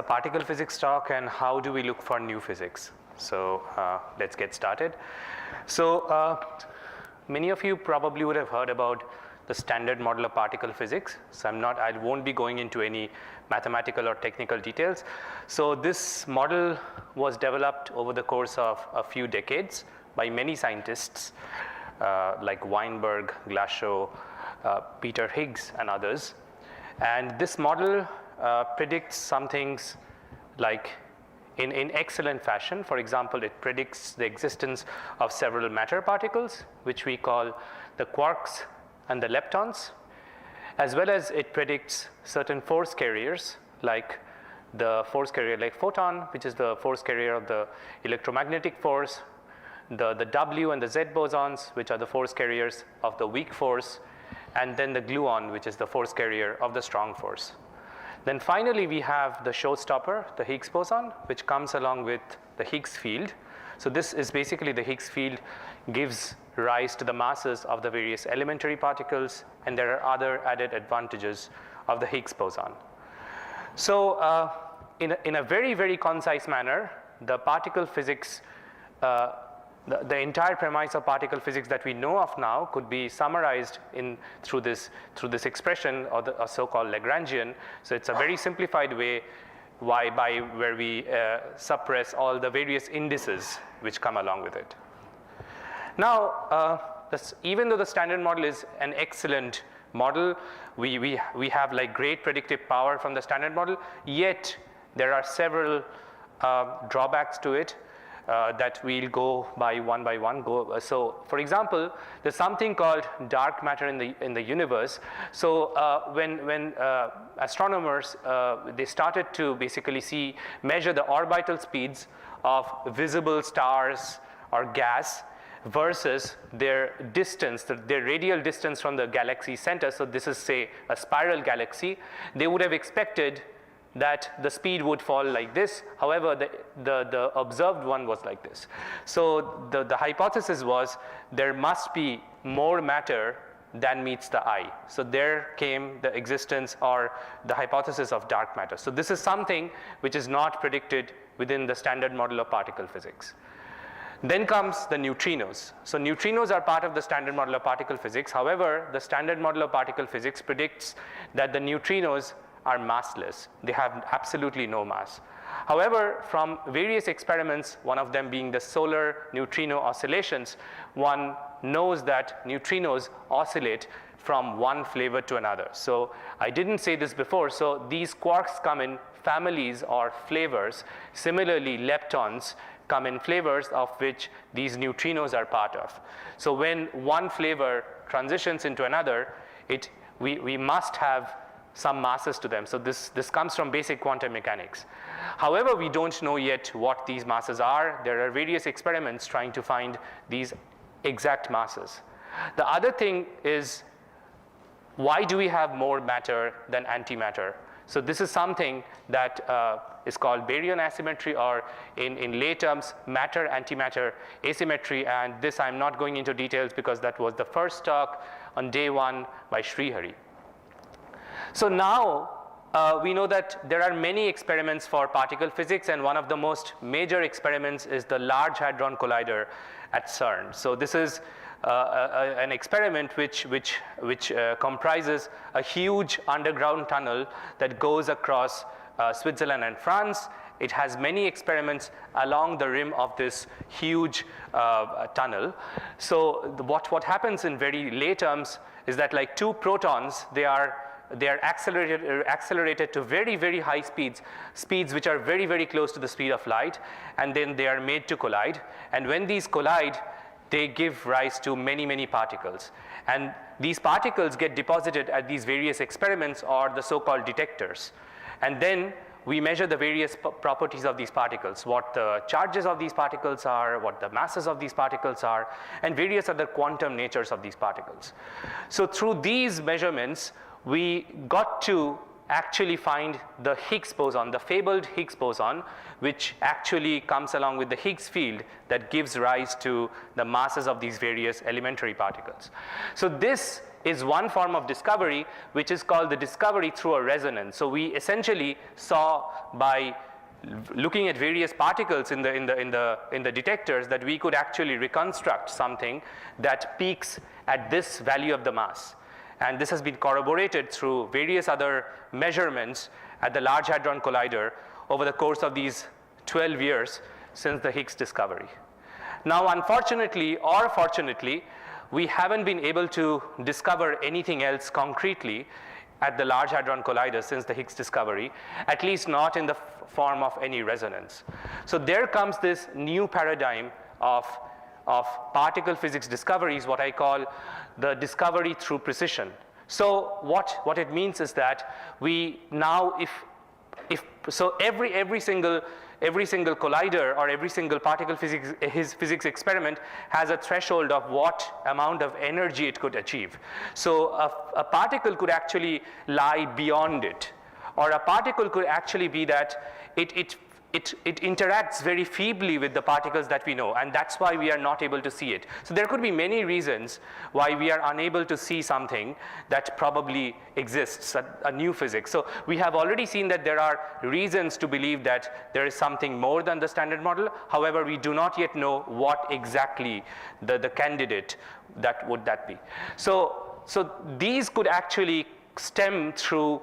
particle physics talk and how do we look for new physics. So let's get started. So many of you probably would have heard about the standard model of particle physics. So I won't be going into any mathematical or technical details. So this model was developed over the course of a few decades by many scientists like Weinberg, Glashow, Peter Higgs and others. And this model predicts some things like in excellent fashion. For example, it predicts the existence of several matter particles, which we call the quarks and the leptons, as well as it predicts certain force carriers like the force carrier like photon, which is the force carrier of the electromagnetic force, the W and the Z bosons, which are the force carriers of the weak force, and then the gluon, which is the force carrier of the strong force. Then finally, we have the showstopper, the Higgs boson, which comes along with the Higgs field. So this is basically the Higgs field gives rise to the masses of the various elementary particles, and there are other added advantages of the Higgs boson. So in a very, very concise manner, the particle physics, the entire premise of particle physics that we know of now could be summarized through this expression or the so-called Lagrangian. So it's a very simplified way where we suppress all the various indices which come along with it. Now, even though the standard model is an excellent model, we have like great predictive power from the standard model, yet there are several drawbacks to it. That we'll go by one. So, for example, there's something called dark matter in the universe. So, when astronomers they started to basically measure the orbital speeds of visible stars or gas versus their distance, their radial distance from the galaxy center. So, this is say a spiral galaxy. They would have expected that the speed would fall like this. However, the observed one was like this. So the hypothesis was there must be more matter than meets the eye. So there came the existence or the hypothesis of dark matter. So this is something which is not predicted within the standard model of particle physics. Then comes the neutrinos. So neutrinos are part of the standard model of particle physics. However, the standard model of particle physics predicts that the neutrinos are massless. They have absolutely no mass. However, from various experiments, one of them being the solar neutrino oscillations, one knows that neutrinos oscillate from one flavor to another. So I didn't say this before. So these quarks come in families or flavors. Similarly, leptons come in flavors of which these neutrinos are part of. So when one flavor transitions into another, we must have some masses to them. So this comes from basic quantum mechanics. However, we don't know yet what these masses are. There are various experiments trying to find these exact masses. The other thing is, why do we have more matter than antimatter? So this is something that is called baryon asymmetry, or in lay terms, matter-antimatter asymmetry. And this I'm not going into details because that was the first talk on day one by Srihari. So now we know that there are many experiments for particle physics, and one of the most major experiments is the Large Hadron Collider at CERN. So this is an experiment which comprises a huge underground tunnel that goes across Switzerland and France. It has many experiments along the rim of this huge tunnel. So what happens in very lay terms is that like two protons, they are accelerated to very, very high speeds which are very, very close to the speed of light, and then they are made to collide. And when these collide, they give rise to many, many particles. And these particles get deposited at these various experiments or the so-called detectors. And then we measure the various properties of these particles, what the charges of these particles are, what the masses of these particles are, and various other quantum natures of these particles. So through these measurements, we got to actually find the Higgs boson, the fabled Higgs boson, which actually comes along with the Higgs field that gives rise to the masses of these various elementary particles. So this is one form of discovery, which is called the discovery through a resonance. So we essentially saw by looking at various particles in the detectors that we could actually reconstruct something that peaks at this value of the mass. And this has been corroborated through various other measurements at the Large Hadron Collider over the course of these 12 years since the Higgs discovery. Now, unfortunately or fortunately, we haven't been able to discover anything else concretely at the Large Hadron Collider since the Higgs discovery, at least not in the form of any resonance. So there comes this new paradigm of particle physics discoveries, what I call the discovery through precision. So what it means is that we now, every single collider or every single particle physics experiment has a threshold of what amount of energy it could achieve. So a particle could actually lie beyond it, or a particle could actually be that it interacts very feebly with the particles that we know, and that's why we are not able to see it. So there could be many reasons why we are unable to see something that probably exists, a new physics. So we have already seen that there are reasons to believe that there is something more than the standard model. However, we do not yet know what exactly the candidate that would be. So these could actually stem through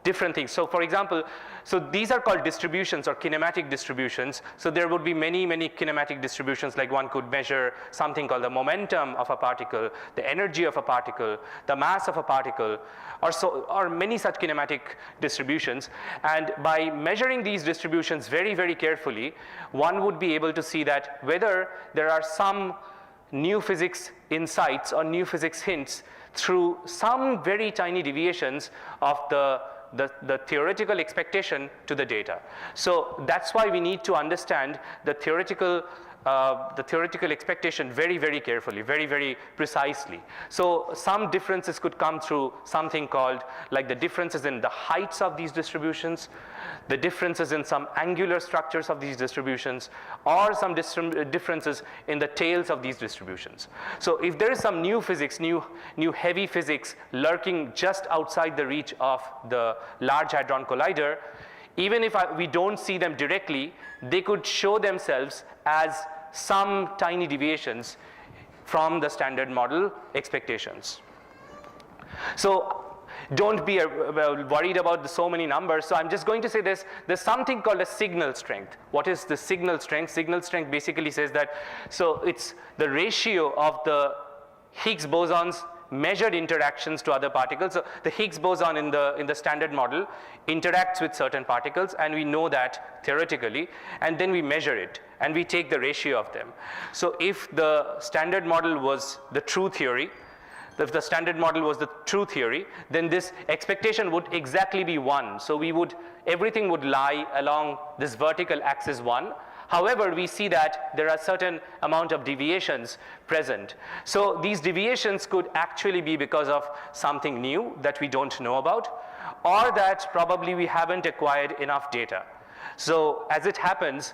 different things. So for example, so these are called distributions or kinematic distributions. So there would be many, many kinematic distributions, like one could measure something called the momentum of a particle, the energy of a particle, the mass of a particle, or many such kinematic distributions. And by measuring these distributions very, very carefully, one would be able to see that whether there are some new physics insights or new physics hints through some very tiny deviations of the theoretical expectation to the data. So that's why we need to understand the theoretical expectation very, very carefully, very, very precisely. So some differences could come through something called like the differences in the heights of these distributions, the differences in some angular structures of these distributions, or some differences in the tails of these distributions. So if there is some new physics, new heavy physics lurking just outside the reach of the Large Hadron Collider, even if we don't see them directly, they could show themselves as some tiny deviations from the standard model expectations. So don't be worried about so many numbers. So I'm just going to say this. There's something called a signal strength. What is the signal strength? Signal strength basically says that, so it's the ratio of the Higgs boson's measured interactions to other particles. So the Higgs boson in the standard model interacts with certain particles, and we know that theoretically, and then we measure it and we take the ratio of them. So if the standard model was the true theory, if the standard model was the true theory, then this expectation would exactly be 1. So everything would lie along this vertical axis 1. However, we see that there are certain amount of deviations present. So these deviations could actually be because of something new that we don't know about, or that probably we haven't acquired enough data. So as it happens,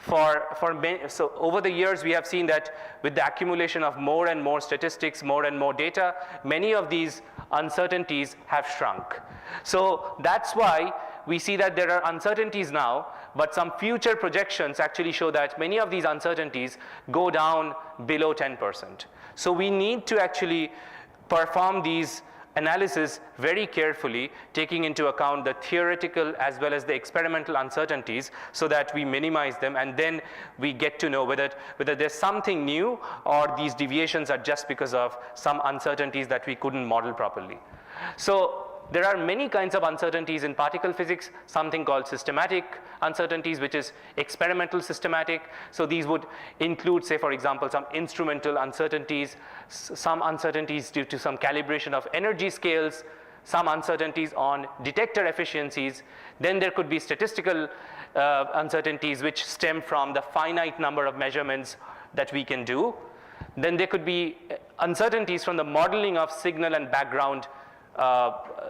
so over the years we have seen that with the accumulation of more and more statistics, more and more data, many of these uncertainties have shrunk. So that's why we see that there are uncertainties now, but some future projections actually show that many of these uncertainties go down below 10%. So we need to actually perform these analysis very carefully, taking into account the theoretical as well as the experimental uncertainties, so that we minimize them, and then we get to know whether there's something new or these deviations are just because of some uncertainties that we couldn't model properly. So there are many kinds of uncertainties in particle physics, something called systematic uncertainties, which is experimental systematic. So these would include, say, for example, some instrumental uncertainties, some uncertainties due to some calibration of energy scales, some uncertainties on detector efficiencies. Then there could be statistical uncertainties which stem from the finite number of measurements that we can do. Then there could be uncertainties from the modeling of signal and background,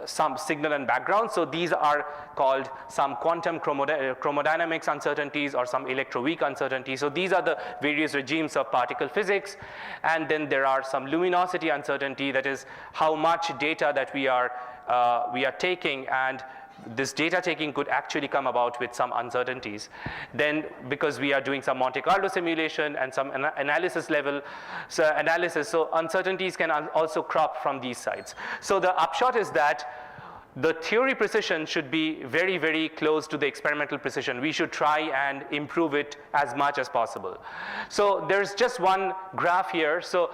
some signal and background. So these are called some quantum chromodynamics uncertainties or some electroweak uncertainties. So these are the various regimes of particle physics. And then there are some luminosity uncertainty, that is how much data that we are taking, and this data taking could actually come about with some uncertainties. Then because we are doing some Monte Carlo simulation and some analysis level analysis, so uncertainties can also crop from these sides. So the upshot is that the theory precision should be very, very close to the experimental precision. We should try and improve it as much as possible. So there's just one graph here. So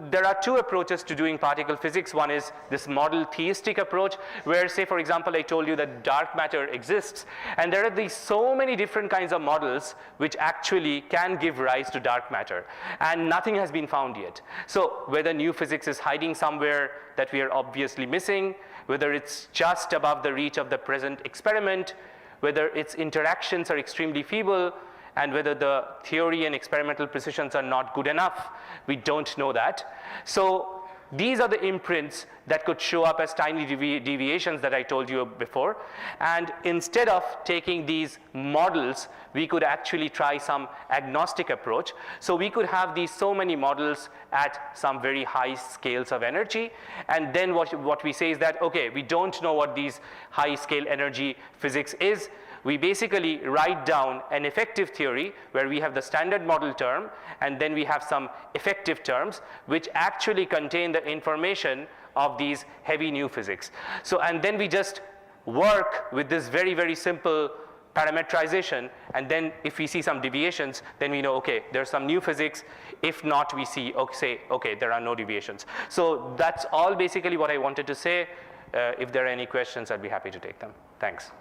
there are two approaches to doing particle physics. One is this model theistic approach, where, say, for example, I told you that dark matter exists, and there are these so many different kinds of models which actually can give rise to dark matter, and nothing has been found yet. So whether new physics is hiding somewhere that we are obviously missing, whether it's just above the reach of the present experiment, whether its interactions are extremely feeble, and whether the theory and experimental precisions are not good enough, we don't know that. So these are the imprints that could show up as tiny deviations that I told you before. And instead of taking these models, we could actually try some agnostic approach. So we could have these so many models at some very high scales of energy. And then what we say is that, okay, we don't know what these high scale energy physics is. We basically write down an effective theory where we have the standard model term, and then we have some effective terms which actually contain the information of these heavy new physics. So, and then we just work with this very, very simple parametrization, and then if we see some deviations, then we know, okay, there's some new physics. If not, we see, okay, there are no deviations. So that's all basically what I wanted to say. If there are any questions, I'd be happy to take them. Thanks.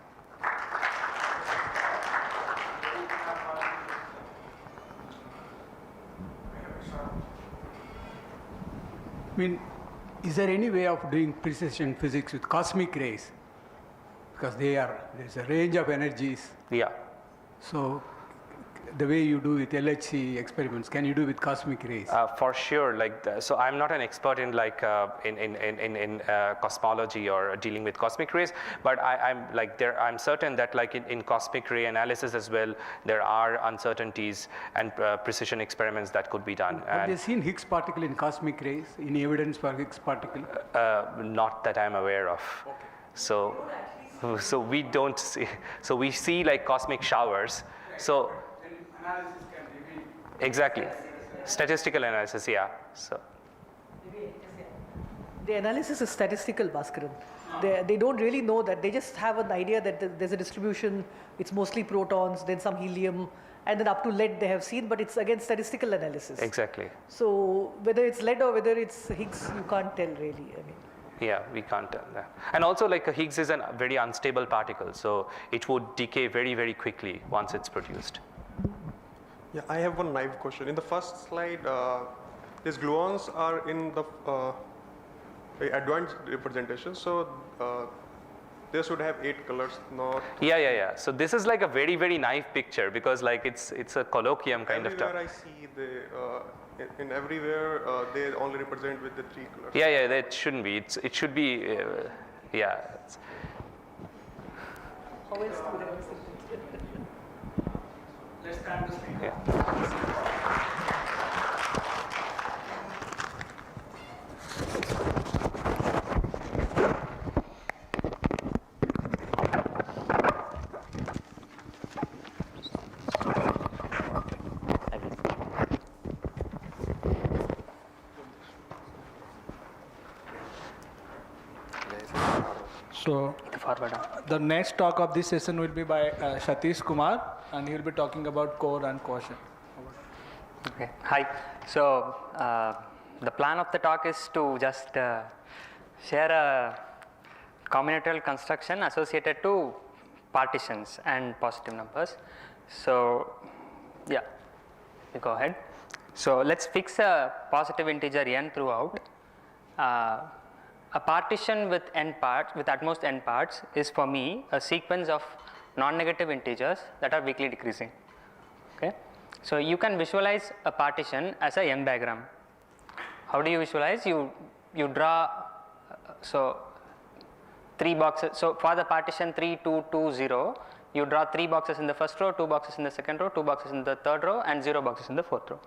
I mean, is there any way of doing precision physics with cosmic rays? Because there's a range of energies. Yeah. So the way you do with LHC experiments, can you do with cosmic rays? For sure. So I'm not an expert in cosmology or dealing with cosmic rays, but I'm certain that in cosmic ray analysis as well, there are uncertainties and precision experiments that could be done. Have you seen Higgs particle in cosmic rays? Any evidence for Higgs particle? Not that I'm aware of. Okay. So we don't see. So we see like cosmic showers. So. Analysis can reveal. Exactly. Statistical analysis, yeah. So. The analysis is statistical, Bhaskaran. They don't really know that. They just have an idea that there's a distribution, it's mostly protons, then some helium, and then up to lead they have seen, but it's again statistical analysis. Exactly. So whether it's lead or whether it's Higgs, you can't tell really. I mean. Yeah, we can't tell that. And also Higgs is a very unstable particle, so it would decay very, very quickly once it's produced. Yeah, I have one naive question. In the first slide, these gluons are in the advanced representation, so they should have 8 colors, not. Yeah. So this is like a very, very naive picture because it's a colloquium kind of term. Everywhere I see in everywhere they only represent with the 3 colors. Yeah, that shouldn't be. It should be, yeah. How else do they represent it? Let's start the speaker. Yeah. So the next talk of this session will be by Satish Kumar, and he will be talking about core and quotient. Okay. Hi. So the plan of the talk is to just share a combinatorial construction associated to partitions and positive numbers. So yeah, you go ahead. So let's fix a positive integer n throughout. A partition with n parts, with at most n parts, is for me a sequence of non-negative integers that are weakly decreasing. Okay, so you can visualize a partition as a M diagram. How do you visualize? You draw so 3 boxes. So for the partition 3, 2, 2, 0, you draw 3 boxes in the first row, 2 boxes in the second row, 2 boxes in the third row, and 0 boxes in the fourth row.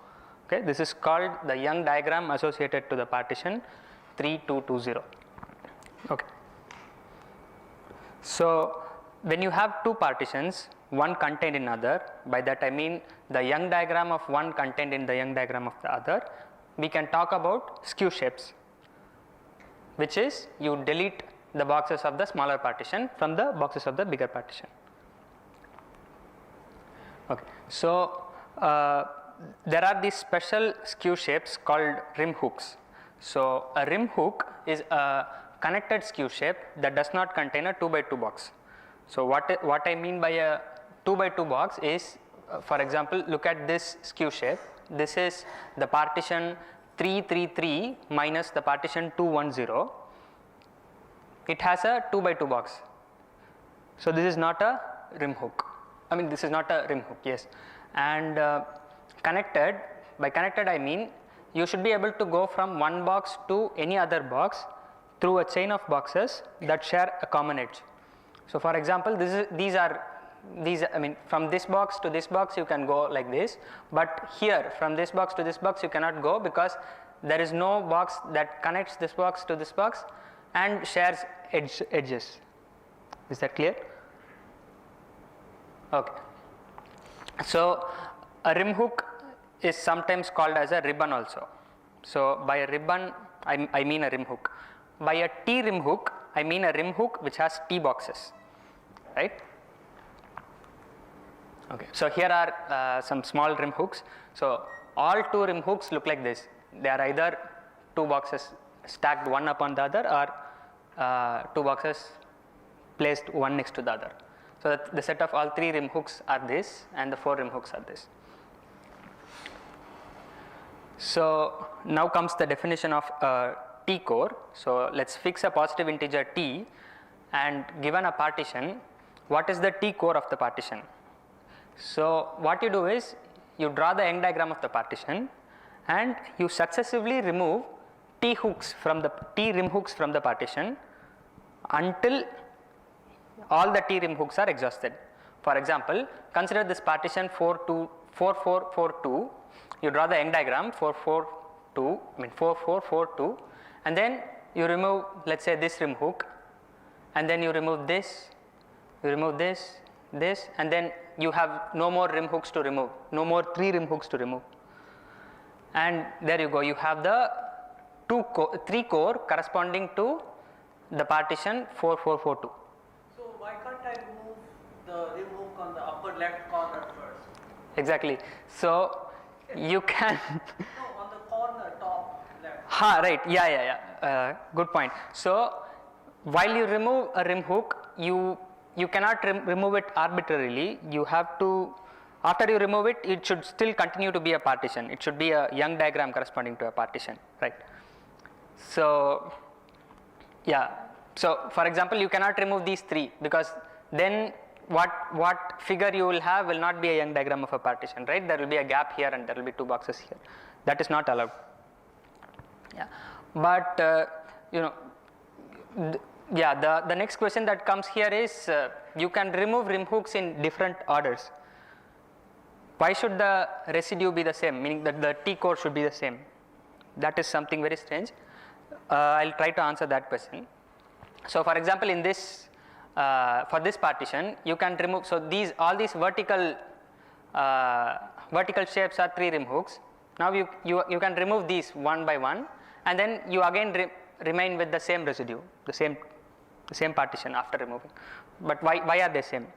Okay, this is called the Young diagram associated to the partition 3, 2, 2, 0. Okay. So when you have two partitions, one contained in other, by that I mean the Young diagram of one contained in the Young diagram of the other, we can talk about skew shapes, which is you delete the boxes of the smaller partition from the boxes of the bigger partition. Okay. So there are these special skew shapes called rim hooks. So a rim hook is a connected skew shape that does not contain a 2 by 2 box. So what I mean by a 2 by 2 box is, for example, look at this skew shape. This is the partition 3, 3, 3 minus the partition 2, 1, 0. It has a 2 by 2 box. So this is not a rim hook. I mean, this is not a rim hook, yes. And connected, by connected I mean you should be able to go from one box to any other box through a chain of boxes that share a common edge. So for example, these I mean, from this box to this box you can go like this, but here from this box to this box you cannot go because there is no box that connects this box to this box and shares edges. Is that clear? Okay. So a rim hook is sometimes called as a ribbon also. So by a ribbon I mean a rim hook. By a T rim hook I mean a rim hook which has T boxes, right? Okay. So here are some small rim hooks. So all 2 rim hooks look like this. They are either 2 boxes stacked one upon the other or 2 boxes placed one next to the other. So that the set of all 3 rim hooks are this and the 4 rim hooks are this. So now comes the definition of a T core. So let's fix a positive integer T, and given a partition, what is the T core of the partition? So what you do is you draw the Young diagram of the partition and you successively remove T hooks from the T rim hooks from the partition until all the T rim hooks are exhausted. For example, consider this partition 4, 2, 4, 4, 4, 2. You draw the Young diagram 4, 4, 2, I mean 4, 4, 4, 2, and then you remove, let's say, this rim hook, and then you remove this, you remove this, this, and then you have no more rim hooks to remove, no more 3 rim hooks to remove, and there you go. You have the 3 core corresponding to the partition 4, 4, 4, 2. So why can't I remove the rim hook on the upper left corner first? Exactly. So you can No, on the corner top left. Ha, right, yeah. Good point. So while you remove a rim hook, you cannot remove it arbitrarily. You have to, after you remove it, it should still continue to be a partition. It should be a Young diagram corresponding to a partition, right? So yeah, so for example, you cannot remove these 3 because then what figure you will have will not be a Young diagram of a partition, right? There will be a gap here and there will be 2 boxes here. That is not allowed. Yeah, but you know, the next question that comes here is you can remove rim hooks in different orders. Why should the residue be the same? Meaning that the T core should be the same. That is something very strange. I'll try to answer that question. So for example, in this for this partition, you can remove, so all these vertical shapes are 3 rim hooks. Now you can remove these one by one, and then you again remain with the same residue, the same partition after removing. But why are they same?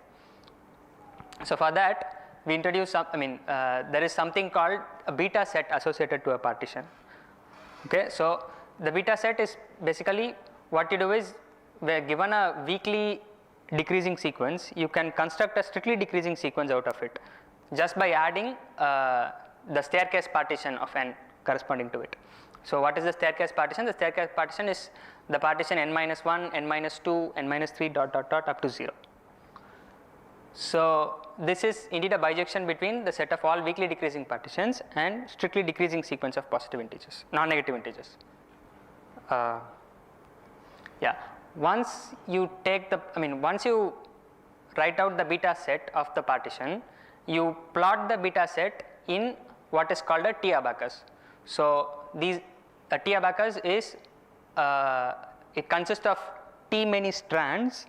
So for that we introduce there is something called a beta set associated to a partition. Okay, so the beta set is basically what you do is were given a weakly decreasing sequence, you can construct a strictly decreasing sequence out of it just by adding the staircase partition of n corresponding to it. So what is the staircase partition? The staircase partition is the partition n minus 1, n minus 2, n minus 3 dot dot dot up to 0. So this is indeed a bijection between the set of all weakly decreasing partitions and strictly decreasing sequence of positive integers, non-negative integers. Yeah, once you take the, once you write out the beta set of the partition, you plot the beta set in what is called a T abacus. So these T abacus is, it consists of T many strands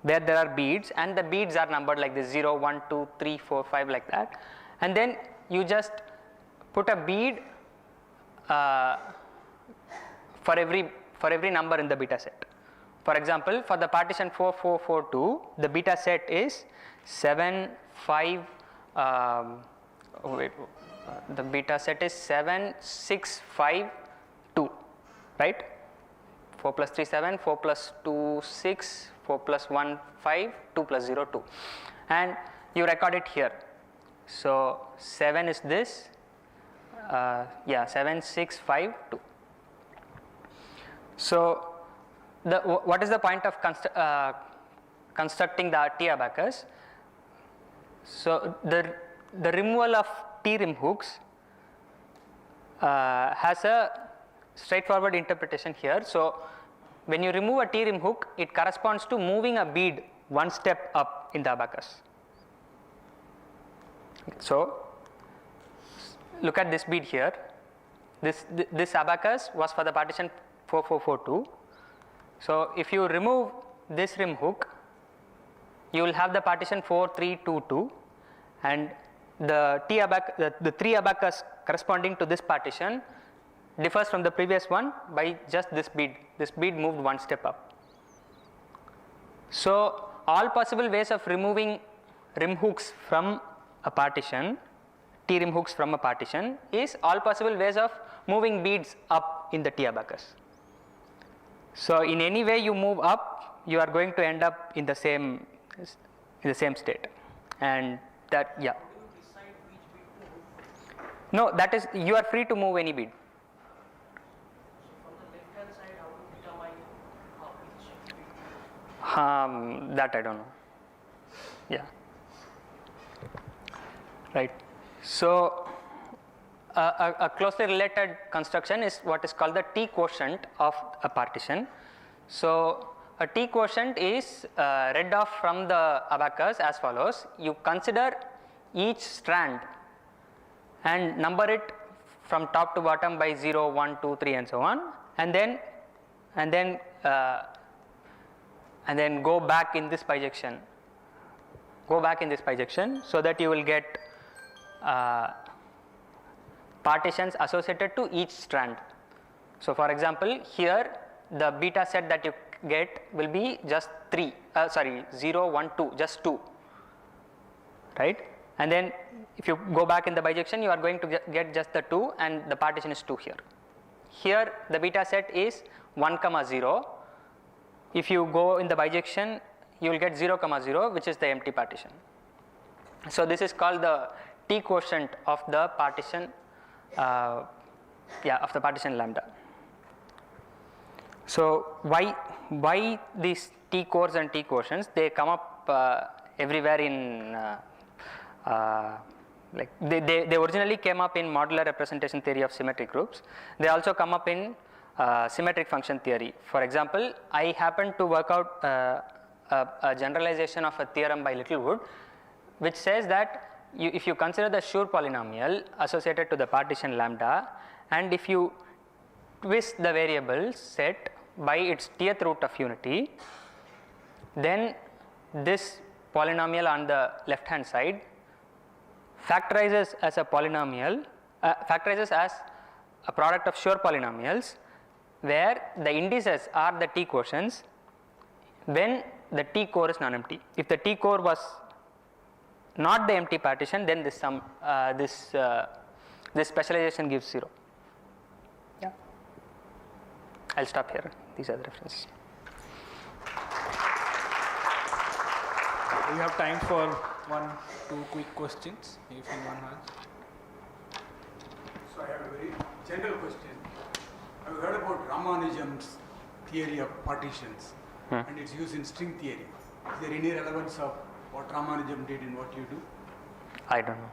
where there are beads, and the beads are numbered like this 0, 1, 2, 3, 4, 5 like that, and then you just put a bead for every number in the beta set. For example, for the partition 4, 4, 4, 2, the beta set is 7, 5, the beta set is 7, 6, 5, 2, right? 4 plus 3, 7, 4 plus 2, 6, 4 plus 1, 5, 2 plus 0, 2, and you record it here. So 7 is this, 7, 6, 5, 2. So what is the point of constructing the T abacus? So the removal of T rim hooks has a straightforward interpretation here. So when you remove a T rim hook, it corresponds to moving a bead one step up in the abacus. So look at this bead here. This abacus was for the partition 4, 4, 4, 2. So if you remove this rim hook, you will have the partition 4, 3, 2, 2, and the three abacus corresponding to this partition differs from the previous one by just this bead. This bead moved one step up. So all possible ways of removing rim hooks from a partition, T rim hooks from a partition, is all possible ways of moving beads up in the T abacus. So in any way you move up, you are going to end up in the same state, and that no, that is, you are free to move any bead. That I don't know. Yeah. Right. So a closely related construction is what is called the T quotient of a partition. So a T quotient is read off from the abacus as follows. You consider each strand and number it from top to bottom by 0, 1, 2, 3 and so on, and then go back in this bijection. Go back in this bijection so that you will get partitions associated to each strand. So for example, here the beta set that you get will be just 0, 1, 2, just 2, right? And then if you go back in the bijection, you are going to get just the 2, and the partition is 2 here. Here the beta set is 1, 0. If you go in the bijection, you will get 0, 0, which is the empty partition. So this is called the T quotient of the partition, of the partition lambda. So why these T cores and T quotients? They come up everywhere in like they originally came up in modular representation theory of symmetric groups. They also come up in symmetric function theory. For example, I happened to work out a generalization of a theorem by Littlewood, which says that if you consider the Schur polynomial associated to the partition lambda, and if you twist the variable set by its tth root of unity, then this polynomial on the left hand side factorizes as a polynomial, factorizes as a product of Schur polynomials where the indices are the T quotients when the T core is non-empty. If the T core was not the empty partition, then this specialization gives 0. Yeah, I'll stop here. These are the references. we have time for 1-2 quick questions, if anyone has. So I have a very general question. I've heard about Ramanujan's theory of partitions and its use in string theory. Is there any relevance of what Ramanujan did in what you do? I don't know.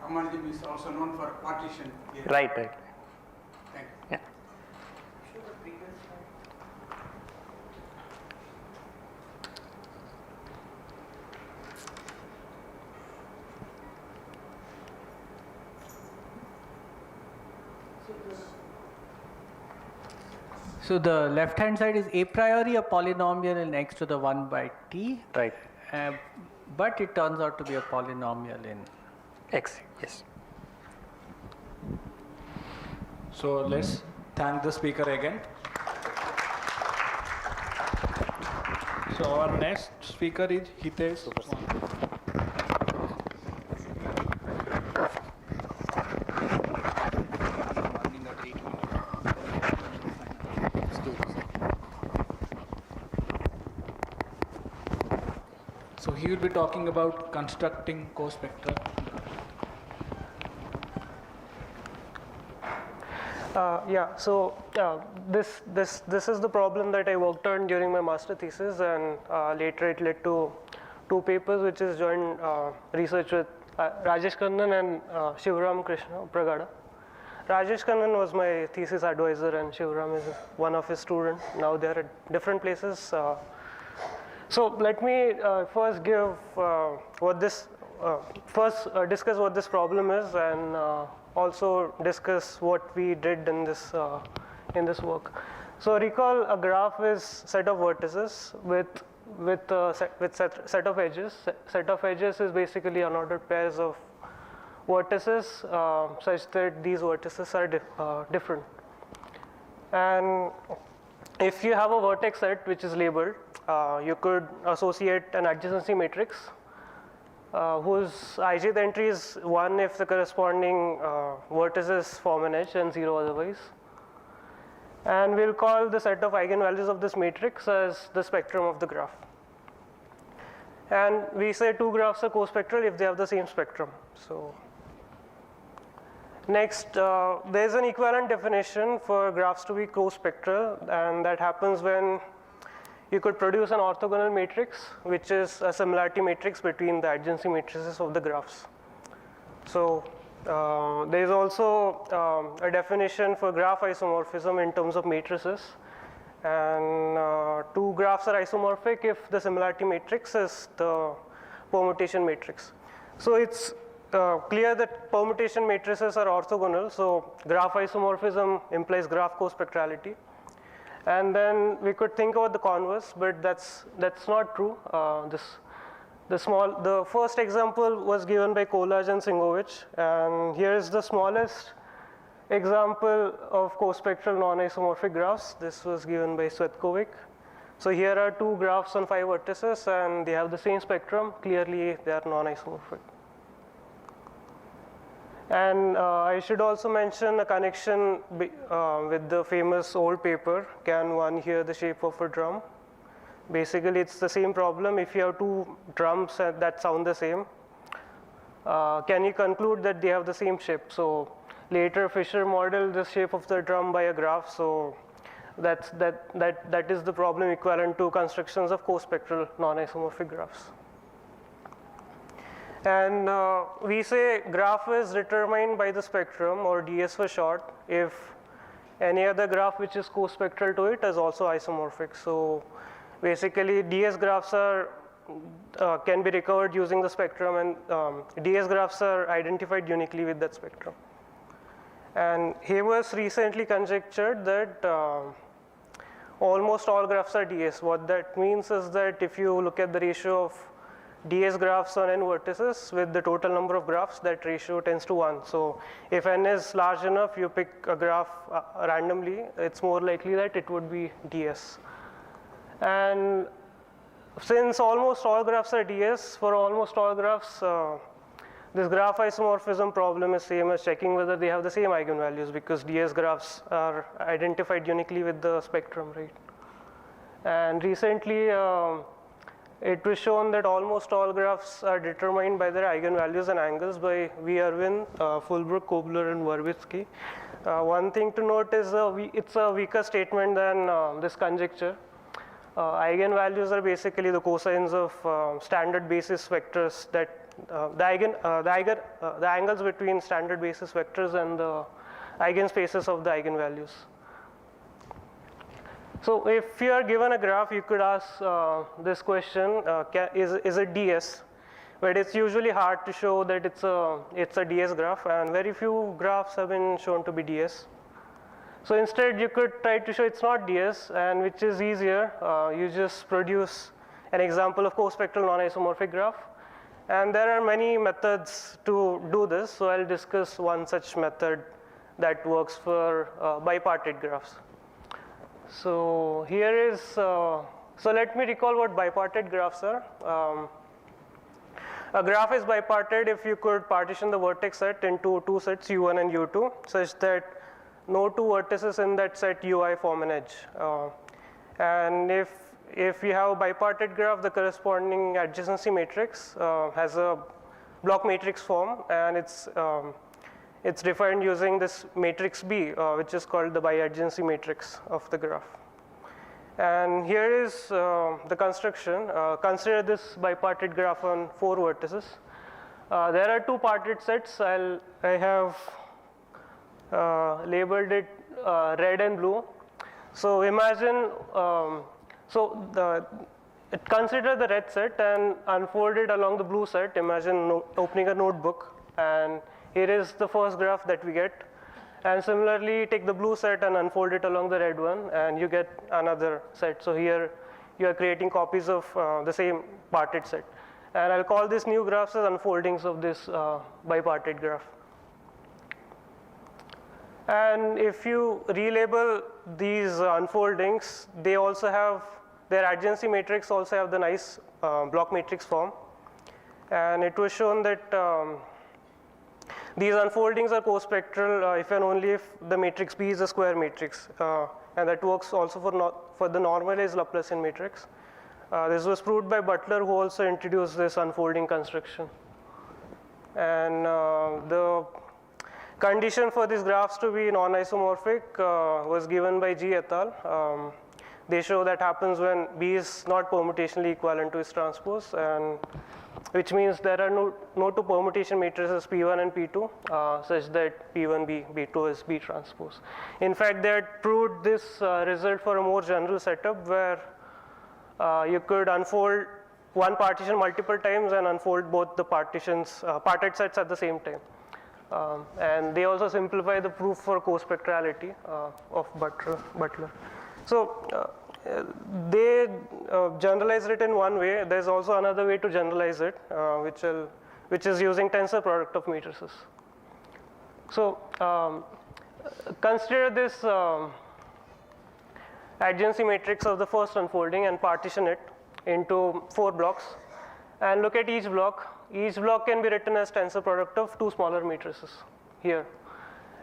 Ramanujan is also known for partition theory. Right. Thank you. Yeah. So the left hand side is a priori a polynomial in x to the 1 by t. Right. But it turns out to be a polynomial in X. Yes. So let's thank the speaker again. So our next speaker is Hitesh. So he will be talking about constructing co-spectra. This is the problem that I worked on during my master thesis, and later it led to 2 papers, which is joint research with Rajesh Kannan and Shivaram Krishna Pragada. Rajesh Kannan was my thesis advisor, and Shivaram is one of his students. Now they are at different places. So let me first give discuss what this problem is, and also discuss what we did in this work. So recall a graph is set of vertices with set of edges. Set of edges is basically unordered pairs of vertices such that these vertices are different. And if you have a vertex set which is labeled, you could associate an adjacency matrix whose ijth entry is 1 if the corresponding vertices form an edge and 0 otherwise. And we'll call the set of eigenvalues of this matrix as the spectrum of the graph. And we say 2 graphs are co-spectral if they have the same spectrum. So next, there's an equivalent definition for graphs to be co-spectral, and that happens when you could produce an orthogonal matrix, which is a similarity matrix between the adjacency matrices of the graphs. So there is also a definition for graph isomorphism in terms of matrices. And 2 graphs are isomorphic if the similarity matrix is the permutation matrix. So it's clear that permutation matrices are orthogonal. So graph isomorphism implies graph co-spectrality. And then we could think about the converse, but that's not true. The first example was given by Kolaj and Singovich, and here is the smallest example of co-spectral non-isomorphic graphs. This was given by Svetkovic. So here are 2 graphs on 5 vertices, and they have the same spectrum. Clearly, they are non-isomorphic. And I should also mention a connection with the famous old paper, Can One Hear the Shape of a Drum? Basically, it's the same problem. If you have 2 drums that sound the same, can you conclude that they have the same shape? So later, Fisher modeled the shape of the drum by a graph. So that is the problem equivalent to constructions of co-spectral non-isomorphic graphs. And we say graph is determined by the spectrum, or DS for short, if any other graph which is co-spectral to it is also isomorphic. So basically, DS graphs can be recovered using the spectrum, and DS graphs are identified uniquely with that spectrum. And Havers recently conjectured that almost all graphs are DS. What that means is that if you look at the ratio of DS graphs on n vertices with the total number of graphs, that ratio tends to 1. So if n is large enough, you pick a graph randomly, it's more likely that it would be DS. And since almost all graphs are DS, for almost all graphs, this graph isomorphism problem is same as checking whether they have the same eigenvalues, because DS graphs are identified uniquely with the spectrum, right? And recently, it was shown that almost all graphs are determined by their eigenvalues and angles by V. Irwin, Fulbrook, Kobler, and Verbitsky. One thing to note is it's a weaker statement than this conjecture. Eigenvalues are basically the cosines of standard basis vectors that the angles between standard basis vectors and the eigenspaces of the eigenvalues. So if you are given a graph, you could ask this question, is it DS? But it's usually hard to show that it's a DS graph, and very few graphs have been shown to be DS. So instead, you could try to show it's not DS, and which is easier. You just produce an example of co-spectral non-isomorphic graph. And there are many methods to do this, so I'll discuss one such method that works for bipartite graphs. So here is, so let me recall what bipartite graphs are. A graph is bipartite if you could partition the vertex set into two sets, U1 and U2, such that no two vertices in that set Ui form an edge. And if you have a bipartite graph, the corresponding adjacency matrix has a block matrix form, and it's defined using this matrix B, which is called the biadjacency matrix of the graph. And here is the construction. Consider this bipartite graph on 4 vertices. There are 2 partite sets. I have labeled it red and blue. So imagine, consider the red set and unfold it along the blue set. Imagine opening a notebook, and here is the first graph that we get. And similarly, take the blue set and unfold it along the red one, and you get another set. So here you are creating copies of the same partite set. And I'll call these new graphs as unfoldings of this bipartite graph. And if you relabel these unfoldings, they also have, their adjacency matrix also have the nice block matrix form. And it was shown that these unfoldings are co-spectral if and only if the matrix B is a square matrix. And that works also for the normalized Laplacian matrix. This was proved by Butler, who also introduced this unfolding construction. And the condition for these graphs to be non-isomorphic was given by G et al. They show that happens when B is not permutationally equivalent to its transpose, and which means there are no two permutation matrices P1 and P2 such that P1 B2 is B transpose. In fact, they had proved this result for a more general setup where you could unfold one partition multiple times and unfold both the partitions, partite sets at the same time. And they also simplify the proof for co-spectrality of Butler. So they generalized it in one way. There's also another way to generalize it, which is using tensor product of matrices. So consider this adjacency matrix of the first unfolding and partition it into 4 blocks, and look at each block. Each block can be written as tensor product of 2 smaller matrices here.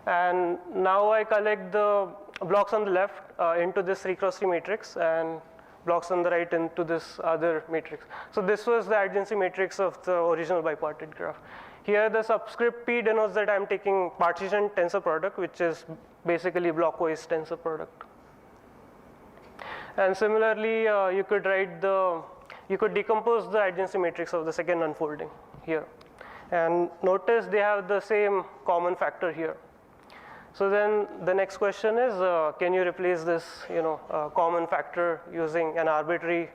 And now I collect the blocks on the left into this 3x3 matrix and blocks on the right into this other matrix. So this was the adjacency matrix of the original bipartite graph. Here the subscript P denotes that I'm taking partition tensor product, which is basically blockwise tensor product. And similarly, you could decompose the adjacency matrix of the second unfolding here. And notice they have the same common factor here. So then the next question is, can you replace this common factor using an arbitrary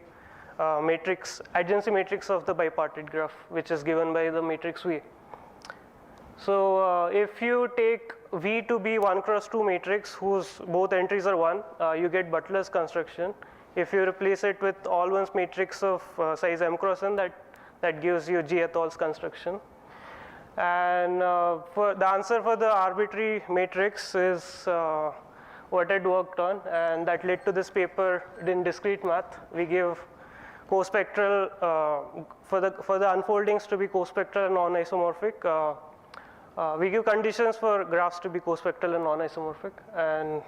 matrix, adjacency matrix of the bipartite graph, which is given by the matrix V. So if you take V to be 1x2 matrix whose both entries are 1, you get Butler's construction. If you replace it with all ones matrix of size m cross n, that gives you G et al.'s construction. And for the answer for the arbitrary matrix is what I'd worked on, and that led to this paper in discrete math. We give co-spectral for the unfoldings to be co-spectral and non-isomorphic. We give conditions for graphs to be co-spectral and non-isomorphic. And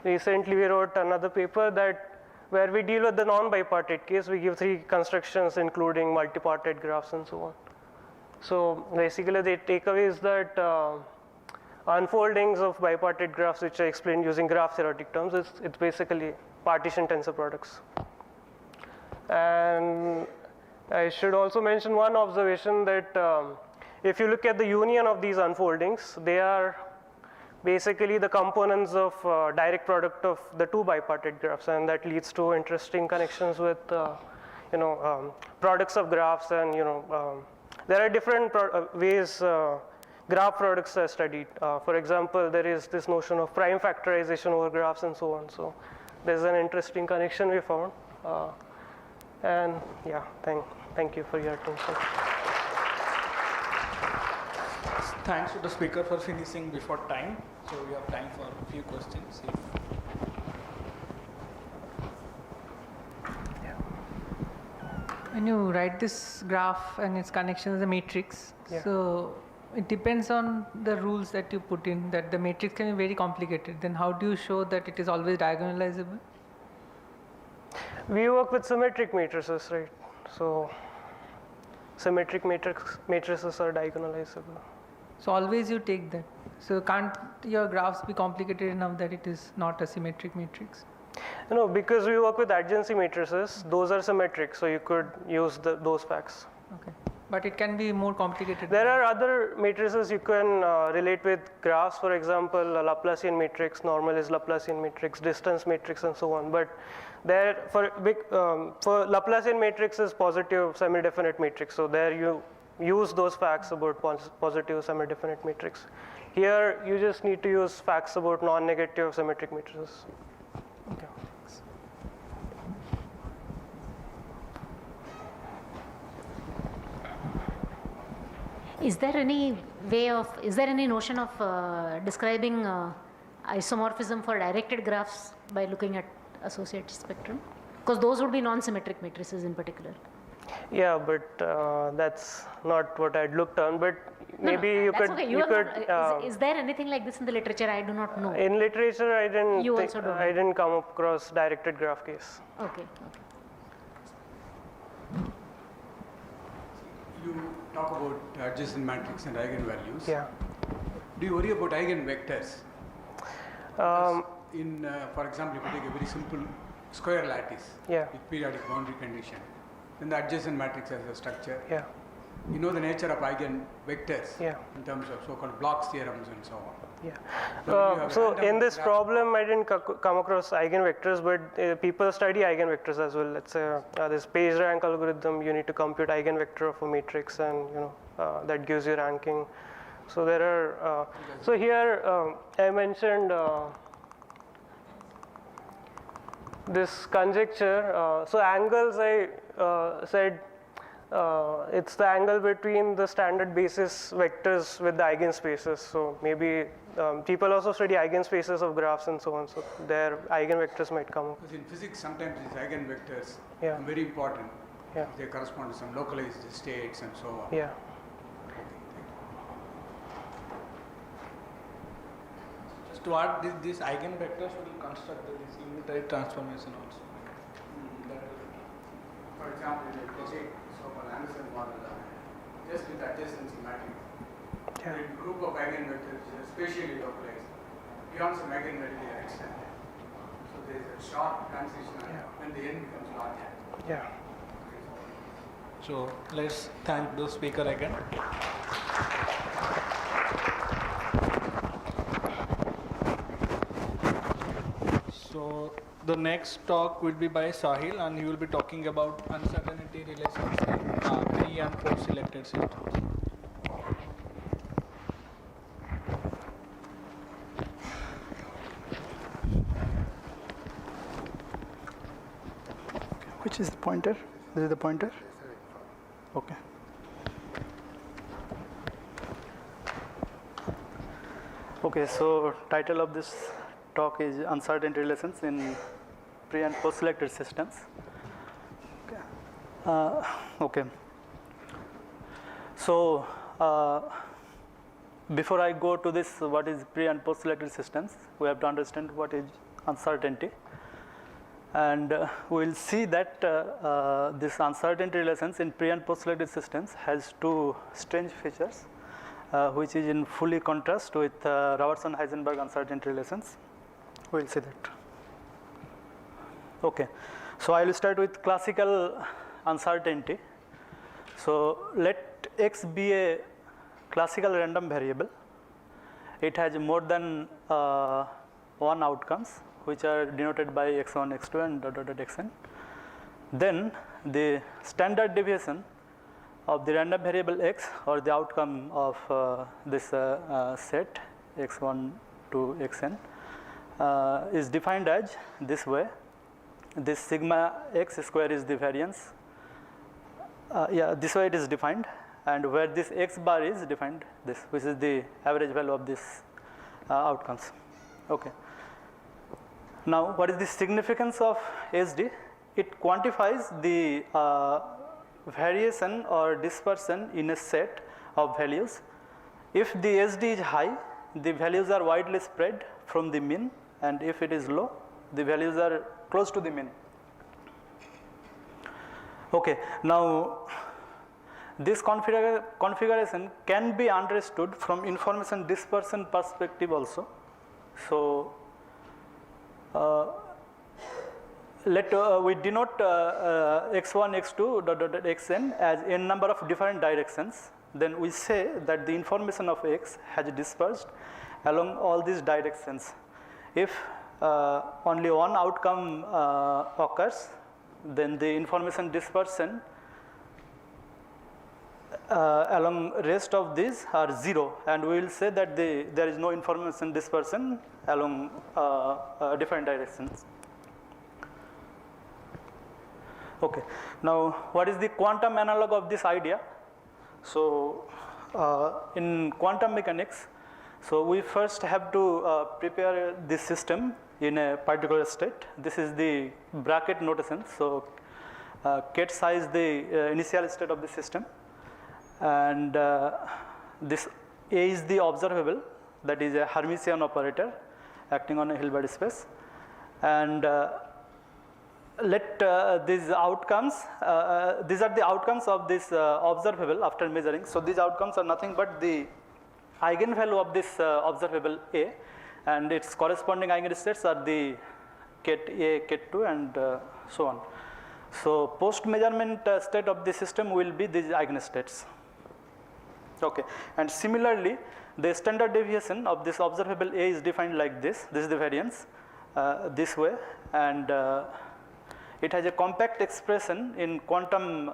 recently we wrote another paper that where we deal with the non-bipartite case, we give 3 constructions including multipartite graphs and so on. So basically the takeaway is that unfoldings of bipartite graphs, which I explained using graph theoretic terms, it's basically partition tensor products. And I should also mention one observation that if you look at the union of these unfoldings, they are basically the components of direct product of the 2 bipartite graphs, and that leads to interesting connections with products of graphs, and there are different ways graph products are studied. For example, there is this notion of prime factorization over graphs and so on. So there's an interesting connection we found. And yeah, thank you for your attention. Thanks to the speaker for finishing before time. So we have time for a few questions. When you write this graph and its connection as a matrix, so it depends on the rules that you put in, that the matrix can be very complicated. Then how do you show that it is always diagonalizable? We work with symmetric matrices, right? So symmetric matrices are diagonalizable. So always you take that. So can't your graphs be complicated enough that it is not a symmetric matrix? No, because we work with adjacency matrices, those are symmetric, so you could use those facts. Okay, but it can be more complicated. There are other matrices you can relate with graphs, for example, a Laplacian matrix, normalized Laplacian matrix, distance matrix, and so on. But there, for Laplacian matrix is positive semi-definite matrix, so there you use those facts about positive semi-definite matrix. Here, you just need to use facts about non-negative symmetric matrices. Okay. Is there any notion of describing isomorphism for directed graphs by looking at associated spectrum? Because those would be non-symmetric matrices in particular. Yeah, but that's not what I'd looked on, but maybe you could. Okay. Is there anything like this in the literature? I do not know. In literature, I didn't. You also don't. I didn't come across directed graph case. Okay. You talk about adjacent matrix and eigenvalues. Yeah. Do you worry about eigenvectors? For example, if you take a very simple square lattice with periodic boundary condition, then the adjacent matrix has a structure. Yeah. You know the nature of eigenvectors in terms of so-called Bloch's theorems and so on. Yeah. So in this problem, I didn't come across eigenvectors, but people study eigenvectors as well. Let's say this PageRank algorithm, you need to compute eigenvector of a matrix, and that gives you ranking. So there are. So here I mentioned this conjecture. So angles, I said. It's the angle between the standard basis vectors with the eigenspaces. So maybe people also study eigenspaces of graphs and so on. So their eigenvectors might come. Because in physics, sometimes these eigenvectors are very important. They correspond to some localized states and so on. Yeah. Just to add, these eigenvectors will construct this unitary transformation also. For example, in the so-called Anderson model, just with adjacency matrix, a group of eigenvectors which are spatially localized, beyond some eigenvalue they are extended. So there is a short transition when the n becomes larger. Yeah. So let's thank the speaker again. So the next talk will be by Sahil, and he will be talking about uncertainty relations in pre and post selected systems. Which is the pointer? This is the pointer? Okay. Okay, so title of this talk is Uncertainty Relations in Pre and Post Selected Systems. Okay. So before I go to this, what is pre and post selected systems, we have to understand what is uncertainty. And we'll see that this uncertainty relations in pre and post selected systems has two strange features, which is in fully contrast with Robertson-Heisenberg uncertainty relations. We'll see that. Okay, so I will start with classical uncertainty. So let X be a classical random variable. It has more than one outcomes, which are denoted by x1, x2 and dot dot dot xn. Then the standard deviation of the random variable x, or the outcome of this set x1 to xn, is defined as this way. This sigma x square is the variance. This way it is defined, and where this x bar is defined this, which is the average value of this outcomes. Okay. Now, what is the significance of SD? It quantifies the variation or dispersion in a set of values. If the SD is high, the values are widely spread from the mean, and if it is low, the values are close to the mean. Okay. Now, this configuration can be understood from information dispersion perspective also. So, we denote x1, x2 dot dot dot xn as n number of different directions. Then we say that the information of x has dispersed along all these directions. If only one outcome occurs, then the information dispersion along rest of these are 0, and we will say that there is no information dispersion along different directions. Okay. Now, what is the quantum analog of this idea? So, in quantum mechanics, so we first have to prepare this system in a particular state. This is the bracket notation. So, ket psi is the initial state of the system, and this A is the observable, that is a Hermitian operator acting on a Hilbert space, and let these outcomes, these are the outcomes of this observable after measuring. So, these outcomes are nothing but the eigenvalue of this observable A, and its corresponding eigenstates are the ket A, ket 2 and so on. So, post measurement state of the system will be these eigenstates. Okay. And similarly, the standard deviation of this observable A is defined like this. This is the variance this way, and it has a compact expression in quantum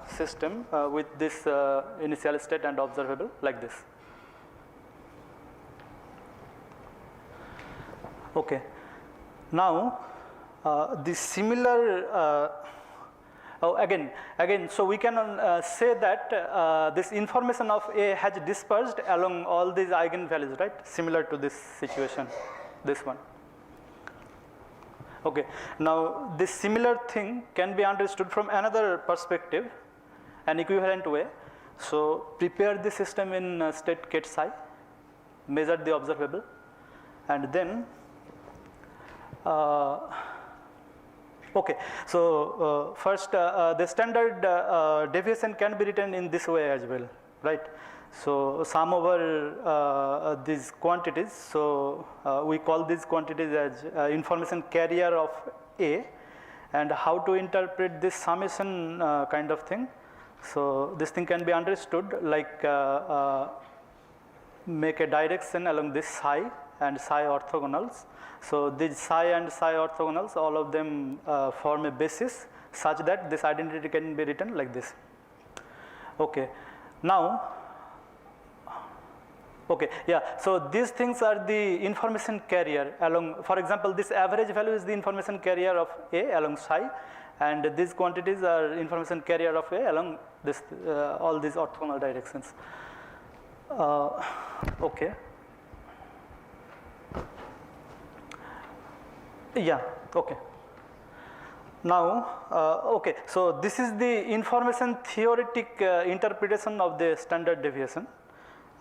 system with this initial state and observable like this. Okay. Now, the similar again, so we can say that this information of A has dispersed along all these eigenvalues, right? Similar to this situation, this one. Okay. Now, this similar thing can be understood from another perspective, an equivalent way. So, prepare the system in state ket psi, measure the observable, and then okay. So, first the standard deviation can be written in this way as well, right? So, sum over these quantities. So, we call these quantities as information carrier of A, and how to interpret this summation kind of thing. So, this thing can be understood like make a direction along this psi and psi orthogonals. So, these psi and psi orthogonals, all of them form a basis such that this identity can be written like this. Okay. Now, okay, yeah. So, these things are the information carrier along, for example, this average value is the information carrier of A along psi, and these quantities are information carrier of A along this all these orthogonal directions. Okay. Yeah, okay. Now, okay, so this is the information theoretic interpretation of the standard deviation,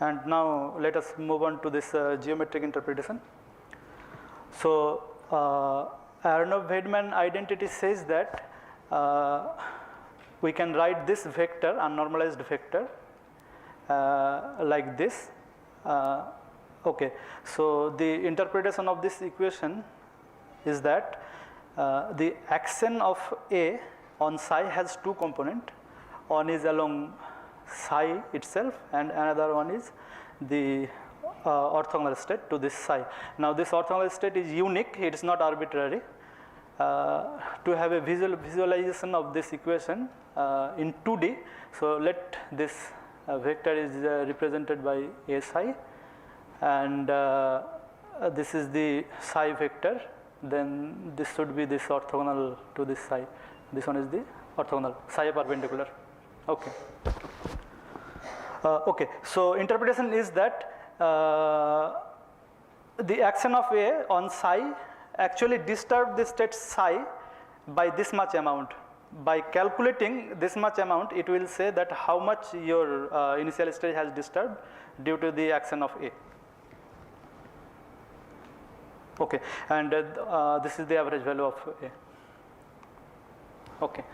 and now let us move on to this geometric interpretation. So, Aharonov-Weidman identity says that we can write this vector, unnormalized vector, like this. Okay, so the interpretation of this equation is that the action of A on psi has two components. One is along psi itself and another one is the orthogonal state to this psi. Now this orthogonal state is unique, it is not arbitrary. To have a visualization of this equation in 2D, so let this vector is represented by A psi, and this is the psi vector, then this should be this orthogonal to this psi. This one is the orthogonal, psi perpendicular. Okay. Okay, so interpretation is that the action of A on psi actually disturb the state psi by this much amount. By calculating this much amount, it will say that how much your initial state has disturbed due to the action of A. Okay, and this is the average value of A. Okay.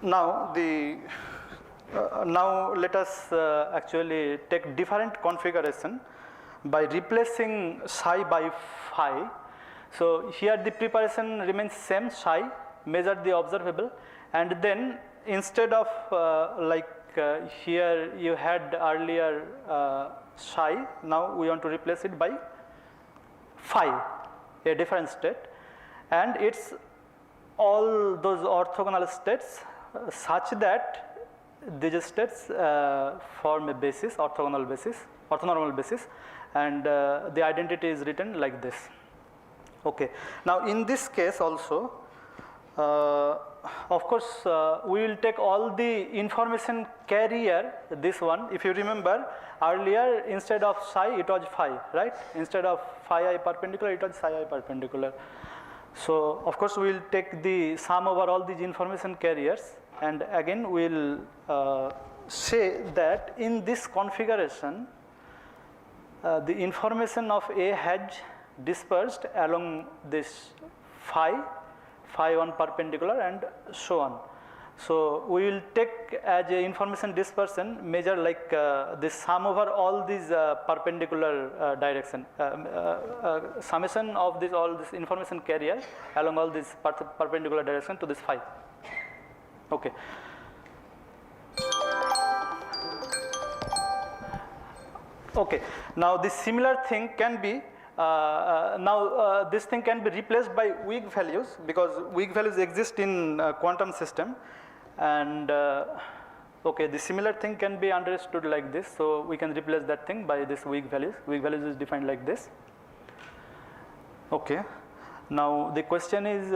Now now let us actually take different configuration by replacing psi by phi. So here the preparation remains same, psi, measure the observable, and then instead of here you had earlier psi, now we want to replace it by phi, a different state, and it's all those orthogonal states such that these states form a basis, orthonormal basis, and the identity is written like this. Okay. Now in this case also, of course, we will take all the information carrier, this one. If you remember earlier, instead of psi it was phi, right? Instead of phi I perpendicular it was psi I perpendicular. So of course we will take the sum over all these information carriers, and again we will say that in this configuration the information of A has dispersed along this phi 1 perpendicular and so on. So we will take as a information dispersion measure like the sum over all these perpendicular direction, summation of this all this information carrier along all this perpendicular direction to this phi. Okay. Okay. Now this similar thing can be this thing can be replaced by weak values, because weak values exist in quantum system, and okay, the similar thing can be understood like this. So we can replace that thing by this weak values. Weak values is defined like this. Okay. Now the question is,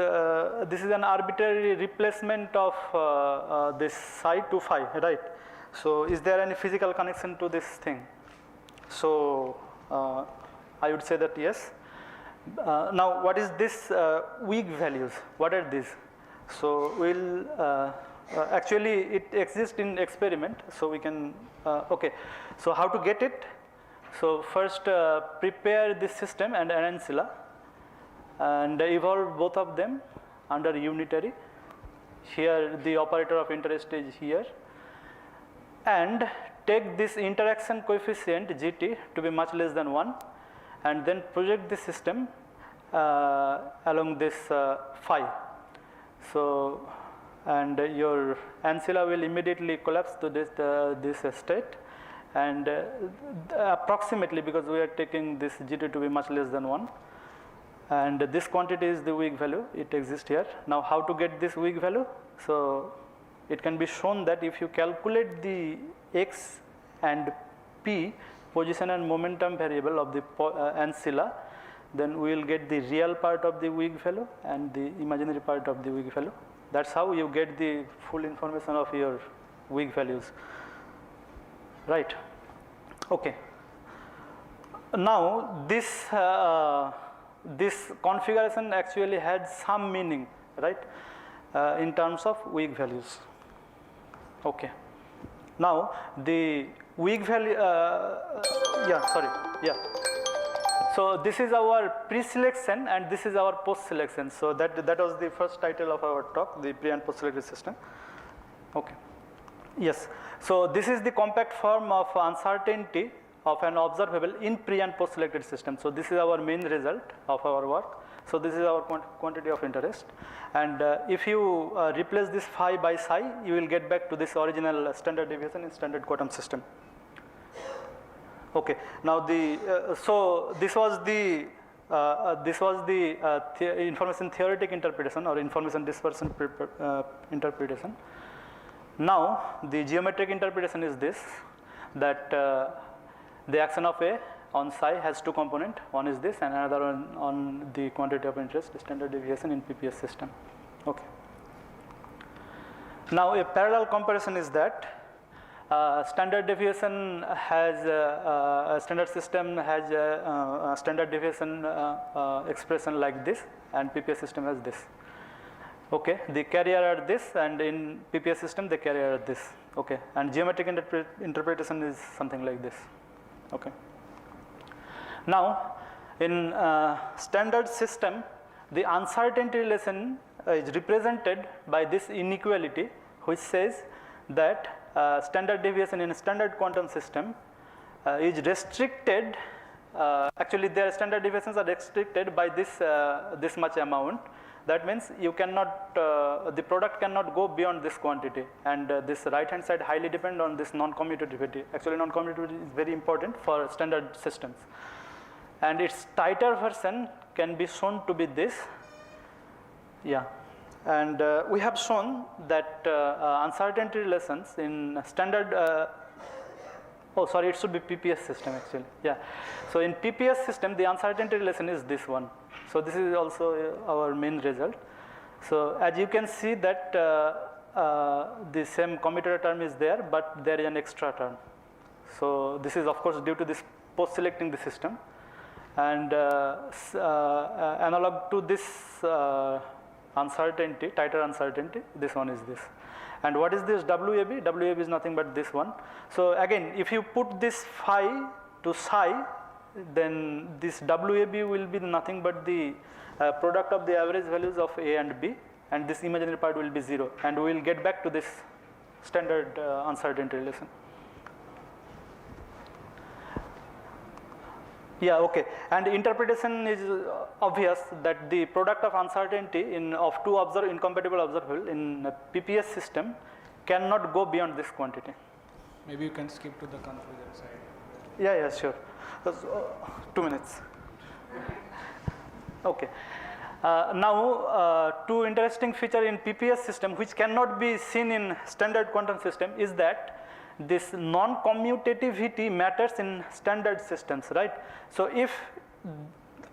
this is an arbitrary replacement of this psi to phi, right? So is there any physical connection to this thing? So I would say that yes. Now what is this weak values? What are these? So we'll actually it exists in experiment, so we can okay. So how to get it? So first prepare this system and an ancilla, and evolve both of them under unitary. Here the operator of interest is here, and take this interaction coefficient Gt to be much less than 1, and then project the system along this phi. So and your ancilla will immediately collapse to this state, and approximately, because we are taking this Gt to be much less than 1, and this quantity is the weak value, it exists here. Now how to get this weak value? So it can be shown that if you calculate the x and p position and momentum variable of the ancilla, then we will get the real part of the weak value and the imaginary part of the weak value. That's how you get the full information of your weak values, right? Okay. Now this this configuration actually had some meaning, right, in terms of weak values. Okay. Now the weak value, So this is our pre-selection and this is our post-selection. So that was the first title of our talk, the pre and post-selected system. Okay. Yes. So this is the compact form of uncertainty of an observable in pre and post-selected system. So this is our main result of our work. So this is our quantity of interest. And if you replace this phi by psi, you will get back to this original standard deviation in standard quantum system. Okay. Now so this was the information theoretic interpretation or information dispersion interpretation. Now the geometric interpretation is this, that the action of A on psi has two components. One is this and another one on the quantity of interest, the standard deviation in PPS system. Okay. Now a parallel comparison is that standard deviation has a standard system has a standard deviation expression like this, and PPS system has this. Okay, the carrier are this, and in PPS system the carrier are this. Okay, and geometric interpretation is something like this. Okay. Now, in standard system, the uncertainty relation is represented by this inequality, which says that standard deviation in a standard quantum system is restricted. Actually, their standard deviations are restricted by this much amount. That means you cannot, the product cannot go beyond this quantity, and this right hand side highly depend on this non-commutativity. Actually, non-commutativity is very important for standard systems, and its tighter version can be shown to be this. Yeah, and we have shown that uncertainty relations in standard. Oh, sorry, it should be PPS system actually. Yeah, so in PPS system, the uncertainty relation is this one. So this is also our main result. So as you can see that the same commutator term is there, but there is an extra term. So this is of course due to this post-selecting the system, and analog to this uncertainty, tighter uncertainty, this one is this. And what is this WAB? WAB is nothing but this one. So again, if you put this phi to psi, then this WAB will be nothing but the product of the average values of A and B, and this imaginary part will be 0, and we will get back to this standard uncertainty relation. Yeah, okay. And interpretation is obvious that the product of uncertainty of two incompatible observable in a PPS system cannot go beyond this quantity. Maybe you can skip to the conclusion side. Yeah, sure. 2 minutes. Okay. Now, two interesting feature in PPS system which cannot be seen in standard quantum system is that this non-commutativity matters in standard systems, right? So if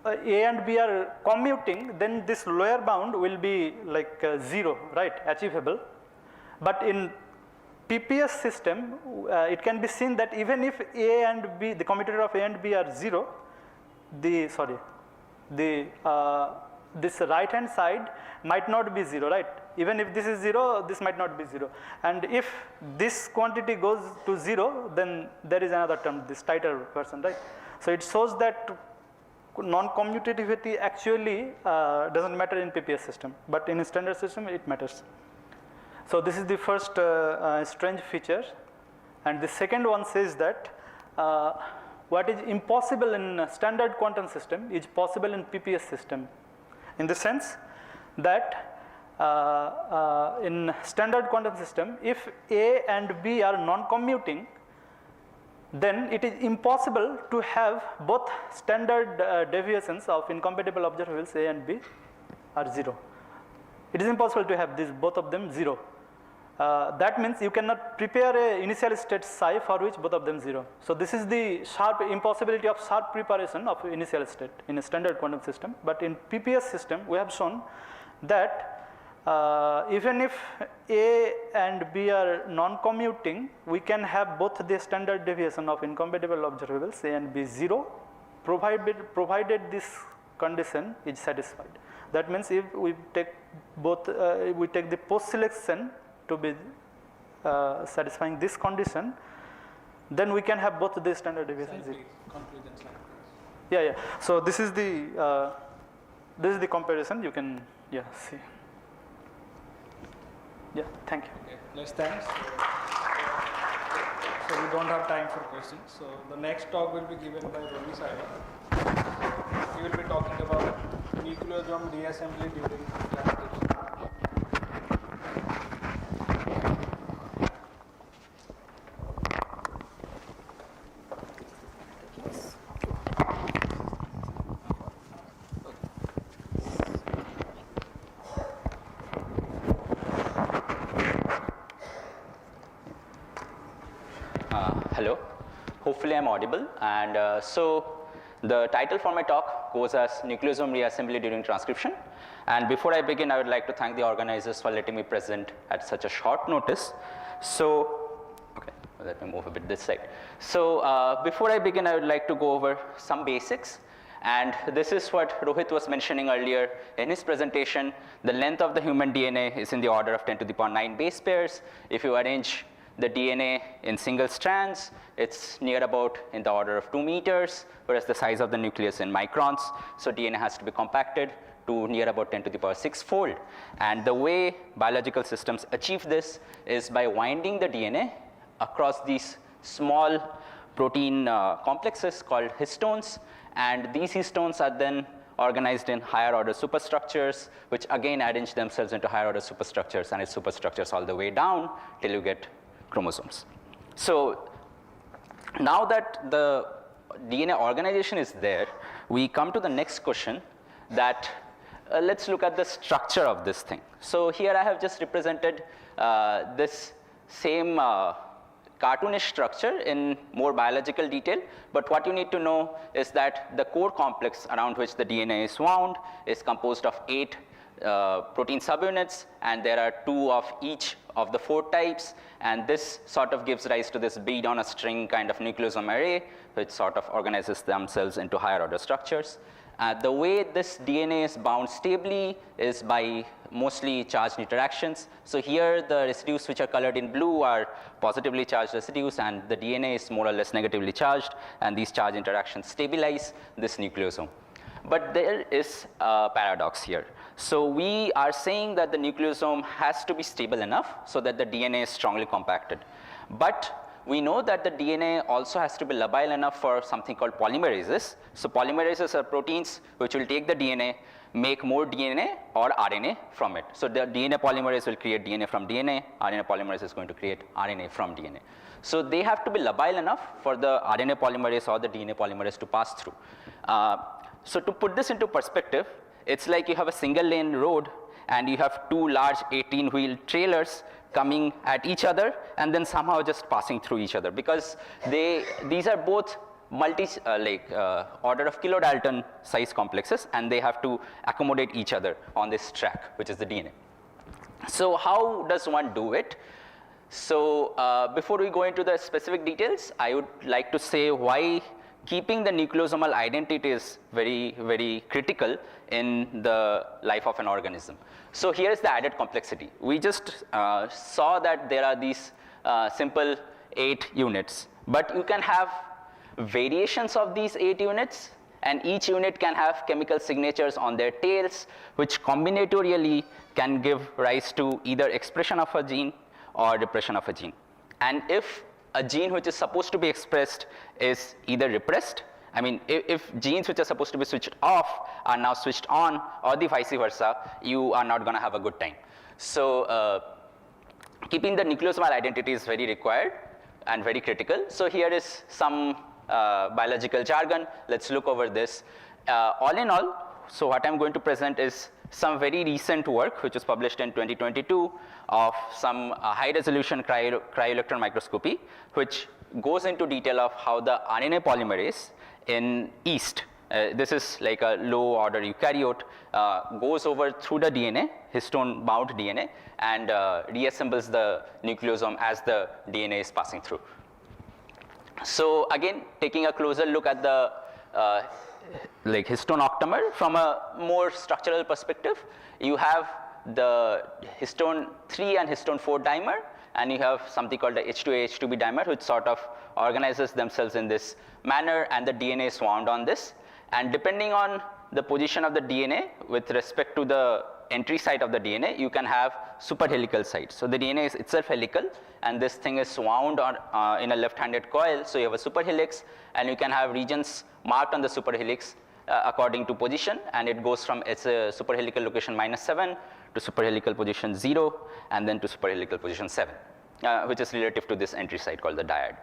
A and B are commuting, then this lower bound will be like 0, right, achievable. But in PPS system, it can be seen that even if A and B, the commutator of A and B are 0, this right hand side might not be 0, right? Even if this is 0, this might not be 0. And if this quantity goes to 0, then there is another term, this tighter version, right? So it shows that non-commutativity actually doesn't matter in PPS system, but in a standard system it matters. So this is the first strange feature, and the second one says that what is impossible in a standard quantum system is possible in PPS system, in the sense that in standard quantum system, if A and B are non-commuting, then it is impossible to have both standard deviations of incompatible observables A and B are 0. It is impossible to have both of them 0. That means you cannot prepare a initial state psi for which both of them 0. So this is the sharp impossibility of sharp preparation of initial state in a standard quantum system. But in PPS system, we have shown that even if A and B are non-commuting, we can have both the standard deviation of incompatible observables A and B 0, provided this condition is satisfied. That means if we take both, we take the post-selection to be satisfying this condition, then we can have both the standard deviations. Yeah. So this is the comparison. You can see. Yeah. Thank you. Okay, let's thanks. So we don't have time for questions. So the next talk will be given by Ravi Saiba. He will be talking about nucleosome reassembly during transcription. Hello, hopefully I'm audible. And so the title for my talk goes as Nucleosome Reassembly During Transcription. And before I begin, I would like to thank the organizers for letting me present at such a short notice. So, okay, let me move a bit this side. So before I begin, I would like to go over some basics. And this is what Rohit was mentioning earlier in his presentation. The length of the human DNA is in the order of 10 to the power 9 base pairs. If you arrange the DNA in single strands, it's near about in the order of 2 meters, whereas the size of the nucleus in microns. So DNA has to be compacted to near about 10 to the power 6 fold. And the way biological systems achieve this is by winding the DNA across these small protein complexes called histones. And these histones are then organized in higher order superstructures, which again arrange themselves into higher order superstructures and its superstructures all the way down till you get chromosomes. So now that the DNA organization is there, we come to the next question that let's look at the structure of this thing. So here I have just represented this same cartoonish structure in more biological detail, but what you need to know is that the core complex around which the DNA is wound is composed of 8 protein subunits, and there are 2 of each of the 4 types, and this sort of gives rise to this bead on a string kind of nucleosome array, which sort of organizes themselves into higher order structures. The way this DNA is bound stably is by mostly charged interactions. So here the residues which are colored in blue are positively charged residues, and the DNA is more or less negatively charged, and these charge interactions stabilize this nucleosome. But there is a paradox here. So we are saying that the nucleosome has to be stable enough so that the DNA is strongly compacted. But we know that the DNA also has to be labile enough for something called polymerases. So polymerases are proteins which will take the DNA, make more DNA or RNA from it. So the DNA polymerase will create DNA from DNA, RNA polymerase is going to create RNA from DNA. So they have to be labile enough for the RNA polymerase or the DNA polymerase to pass through. So to put this into perspective, it's like you have a single lane road and you have 2 large 18-wheel trailers coming at each other and then somehow just passing through each other, because these are both order of kilodalton size complexes, and they have to accommodate each other on this track, which is the DNA. So how does one do it? So before we go into the specific details, I would like to say why keeping the nucleosomal identity is very, very critical in the life of an organism. So here is the added complexity. We just saw that there are these simple 8 units, but you can have variations of these 8 units, and each unit can have chemical signatures on their tails, which combinatorially can give rise to either expression of a gene or repression of a gene. And if a gene which is supposed to be expressed is either repressed, I mean, if genes which are supposed to be switched off are now switched on, or the vice versa, you are not going to have a good time. So keeping the nucleosomal identity is very required and very critical. So here is some biological jargon. Let's look over this. All in all, so what I'm going to present is some very recent work which was published in 2022 of some high resolution cryo-electron microscopy, which goes into detail of how the RNA polymerase in yeast, this is like a low order eukaryote, goes over through the DNA, histone bound DNA, and reassembles the nucleosome as the DNA is passing through. So again, taking a closer look at the histone octamer from a more structural perspective, you have the histone 3 and histone 4 dimer, and you have something called the H2A H2B dimer, which sort of organizes themselves in this manner, and the DNA is wound on this. And depending on the position of the DNA with respect to the entry site of the DNA, you can have superhelical sites. So the DNA is itself helical, and this thing is wound on, in a left-handed coil. So you have a superhelix, and you can have regions marked on the superhelix according to position, and it goes from its superhelical location -7 to superhelical position 0, and then to superhelical position 7, which is relative to this entry site called the dyad.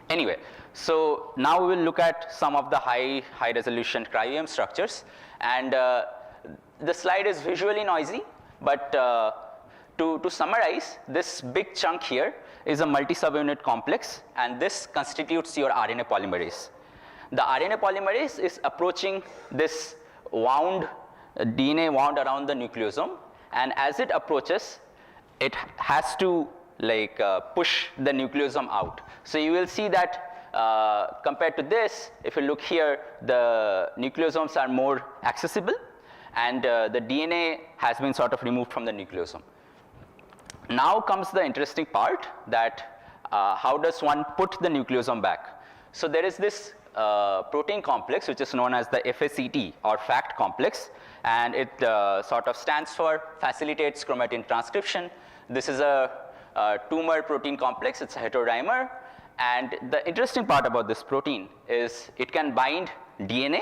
Anyway, so now we will look at some of the high resolution cryo-EM structures, and the slide is visually noisy, but to summarize, this big chunk here is a multi-subunit complex, and this constitutes your RNA polymerase. The RNA polymerase is approaching this wound DNA wound around the nucleosome, and as it approaches, it has to push the nucleosome out. So you will see that compared to this, if you look here, the nucleosomes are more accessible, and the DNA has been sort of removed from the nucleosome. Now comes the interesting part, that how does one put the nucleosome back? So there is this protein complex which is known as the FACT or FACT complex, and it sort of stands for facilitates chromatin transcription. This is a tumor protein complex, it's a heterodimer, and the interesting part about this protein is it can bind DNA,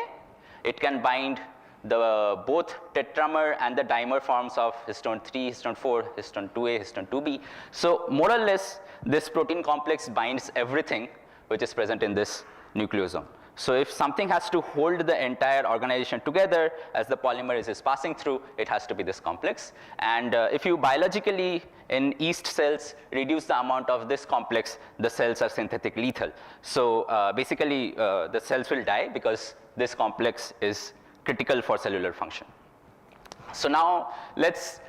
it can bind the both tetramer and the dimer forms of histone 3, histone 4, histone 2A, histone 2B. So more or less, this protein complex binds everything which is present in this nucleosome. So if something has to hold the entire organization together as the polymerase is passing through, it has to be this complex. And if you biologically in yeast cells reduce the amount of this complex, the cells are synthetic lethal. So basically the cells will die because this complex is critical for cellular function. So now let's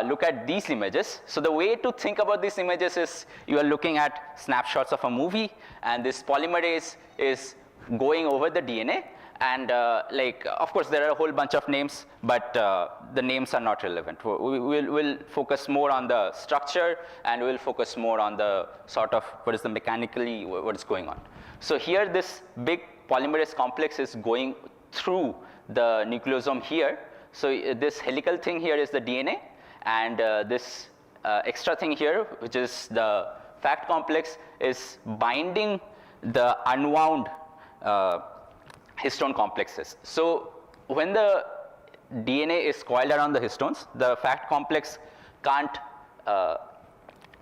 look at these images. So the way to think about these images is you are looking at snapshots of a movie, and this polymerase is going over the DNA, and of course there are a whole bunch of names, but the names are not relevant. We'll focus more on the structure, and we'll focus more on the sort of what is the mechanically what is going on. So here this big polymerase complex is going through the nucleosome here. So this helical thing here is the DNA, and this extra thing here, which is the FACT complex, is binding the unwound histone complexes. So when the DNA is coiled around the histones, the FACT complex can't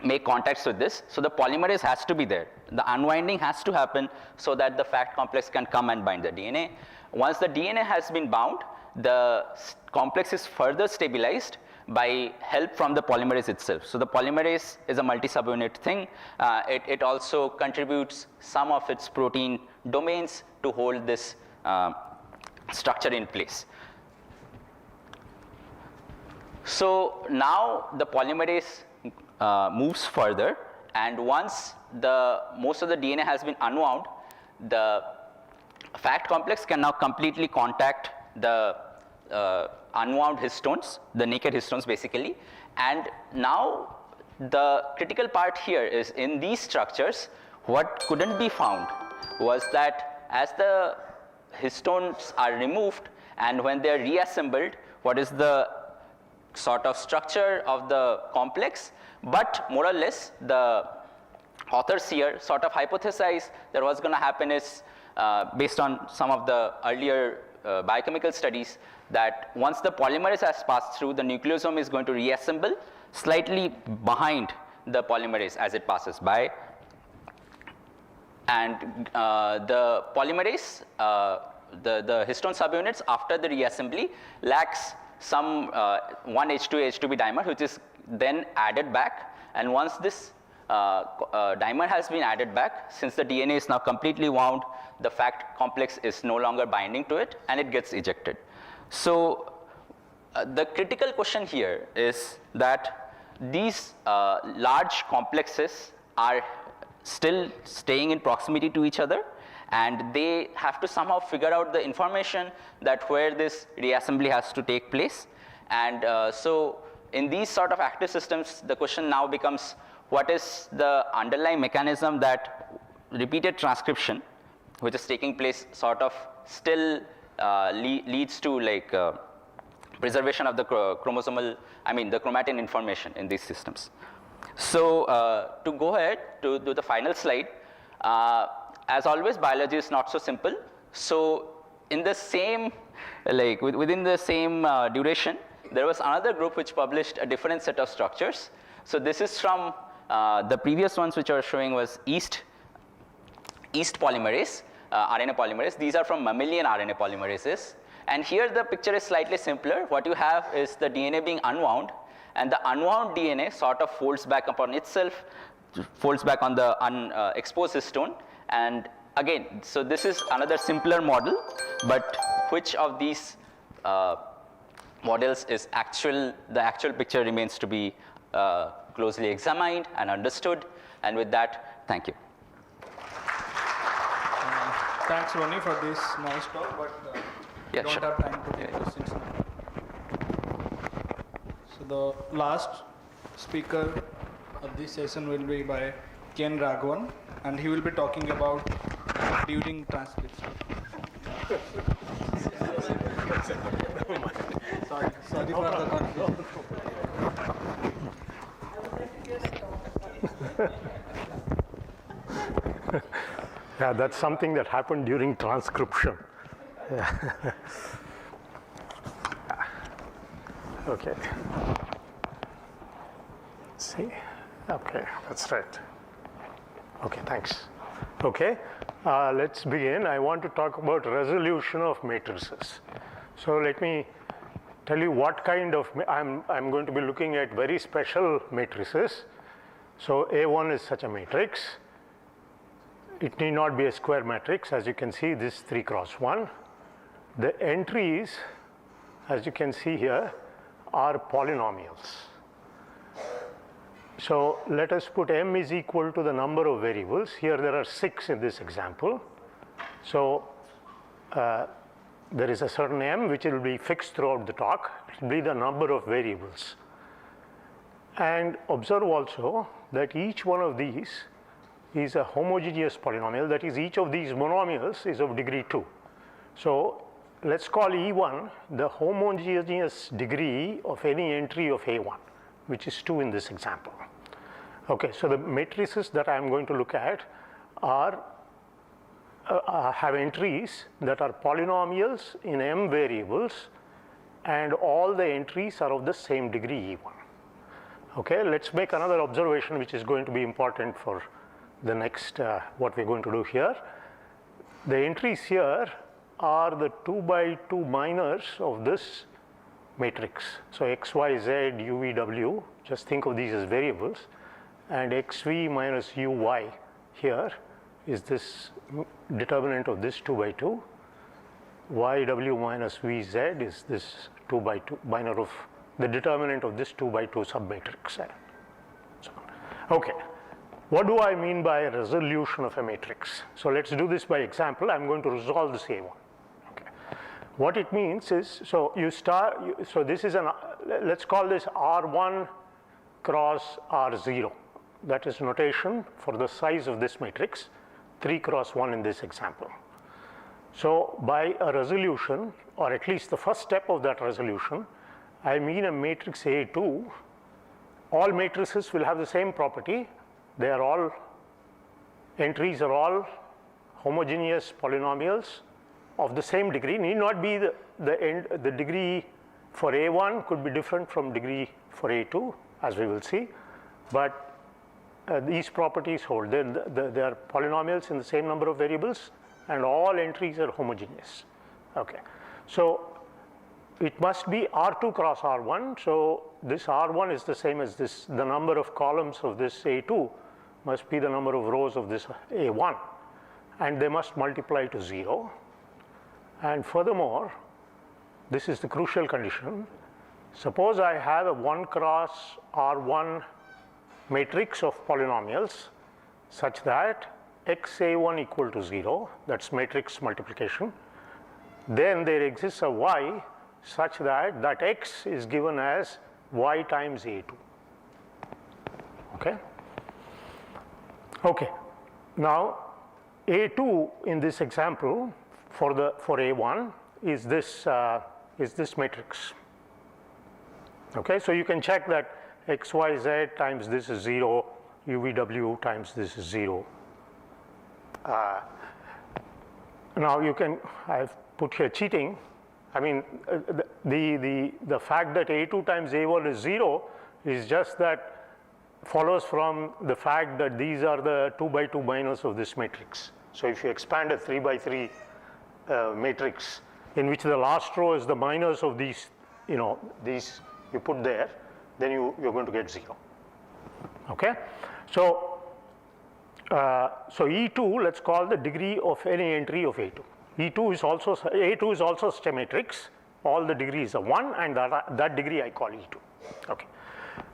make contacts with this, so the polymerase has to be there. The unwinding has to happen so that the FACT complex can come and bind the DNA. Once the DNA has been bound, the complex is further stabilized by help from the polymerase itself. So the polymerase is a multi-subunit thing. It also contributes some of its protein domains to hold this structure in place. So now the polymerase moves further, and once most of the DNA has been unwound, the FACT complex can now completely contact the unwound histones, the naked histones basically. And now the critical part here is in these structures, what couldn't be found was that as the histones are removed and when they are reassembled, what is the sort of structure of the complex, but more or less the authors here sort of hypothesize that what's going to happen is based on some of the earlier biochemical studies, that once the polymerase has passed through, the nucleosome is going to reassemble slightly behind the polymerase as it passes by. And the polymerase, the histone subunits after the reassembly lacks some 1H2A/H2B dimer, which is then added back. And once this dimer has been added back, since the DNA is now completely wound, the FACT complex is no longer binding to it, and it gets ejected. So the critical question here is that these large complexes are still staying in proximity to each other, and they have to somehow figure out the information that where this reassembly has to take place. And so in these sort of active systems, the question now becomes, what is the underlying mechanism that repeated transcription which is taking place sort of still leads to like preservation of the chromosomal, the chromatin information in these systems. So to go ahead to do the final slide, as always, biology is not so simple. So in the same, like within the same duration, there was another group which published a different set of structures. So this is from the previous ones which I was showing was yeast polymerase, RNA polymerase. These are from mammalian RNA polymerases. And here the picture is slightly simpler. What you have is the DNA being unwound, and the unwound DNA sort of folds back upon itself, folds back on the exposed histone. And again, so this is another simpler model, but which of these models is the actual picture remains to be closely examined and understood. And with that, thank you. Thanks, Ronnie, for this nice talk, but we don't have time to take questions now. So the last speaker of this session will be by Ken Raghavan, and he will be talking about during transcription. Sorry for the confusion. Yeah, that's something that happened during transcription. Yeah. Okay. See? Okay, that's right. Okay, thanks. Okay, let's begin. I want to talk about resolution of matrices. So let me tell you what kind of, I'm going to be looking at very special matrices. So A1 is such a matrix. It need not be a square matrix. As you can see, this 3 cross 1. The entries, as you can see here, are polynomials. So let us put m is equal to the number of variables. Here there are 6 in this example. So there is a certain m which will be fixed throughout the talk. It will be the number of variables. And observe also that each one of these is a homogeneous polynomial. That is, each of these monomials is of degree 2. So let's call E1 the homogeneous degree of any entry of A1, which is 2 in this example. Okay, so the matrices that I am going to look at are have entries that are polynomials in m variables, and all the entries are of the same degree E1. Okay, let's make another observation which is going to be important for the next what we're going to do here. The entries here are the 2 by 2 minors of this matrix. So x, y, z, u, v, w, just think of these as variables, and xv minus uy here is this determinant of this 2 by 2. yw minus vz is this 2 by 2 minor of the determinant of this 2 by 2 submatrix. So, okay. What do I mean by resolution of a matrix? So let's do this by example. I'm going to resolve this A1. Okay. What it means is, so you start, so this is an, let's call this R1 cross R0. That is notation for the size of this matrix, 3 cross 1 in this example. So by a resolution, or at least the first step of that resolution, I mean a matrix A2. All matrices will have the same property. They are all, entries are all homogeneous polynomials of the same degree. Need not be the degree for A1 could be different from degree for A2, as we will see, but these properties hold. They are polynomials in the same number of variables, and all entries are homogeneous. Okay, so it must be R2 cross R1. So this R1 is the same as this. The number of columns of this A2 must be the number of rows of this A1, and they must multiply to 0. And furthermore, this is the crucial condition. Suppose I have a 1 cross R1 matrix of polynomials such that xa1 equal to 0, that's matrix multiplication. Then there exists a y such that that x is given as y times A2. Okay? Okay. Now, A2 in this example for A1 is this matrix. Okay, so you can check that XYZ times this is 0, UVW times this is 0. Now you can, I've put here cheating. I mean, the fact that A2 times A1 is 0 is just that follows from the fact that these are the 2 by 2 minors of this matrix. So if you expand a 3 by 3 matrix in which the last row is the minors of these, these you put there, then you're going to get 0. Okay? So, so E2, let's call the degree of any entry of A2. A2 is also such a matrix. All the degrees are 1, and that degree I call E2. Okay.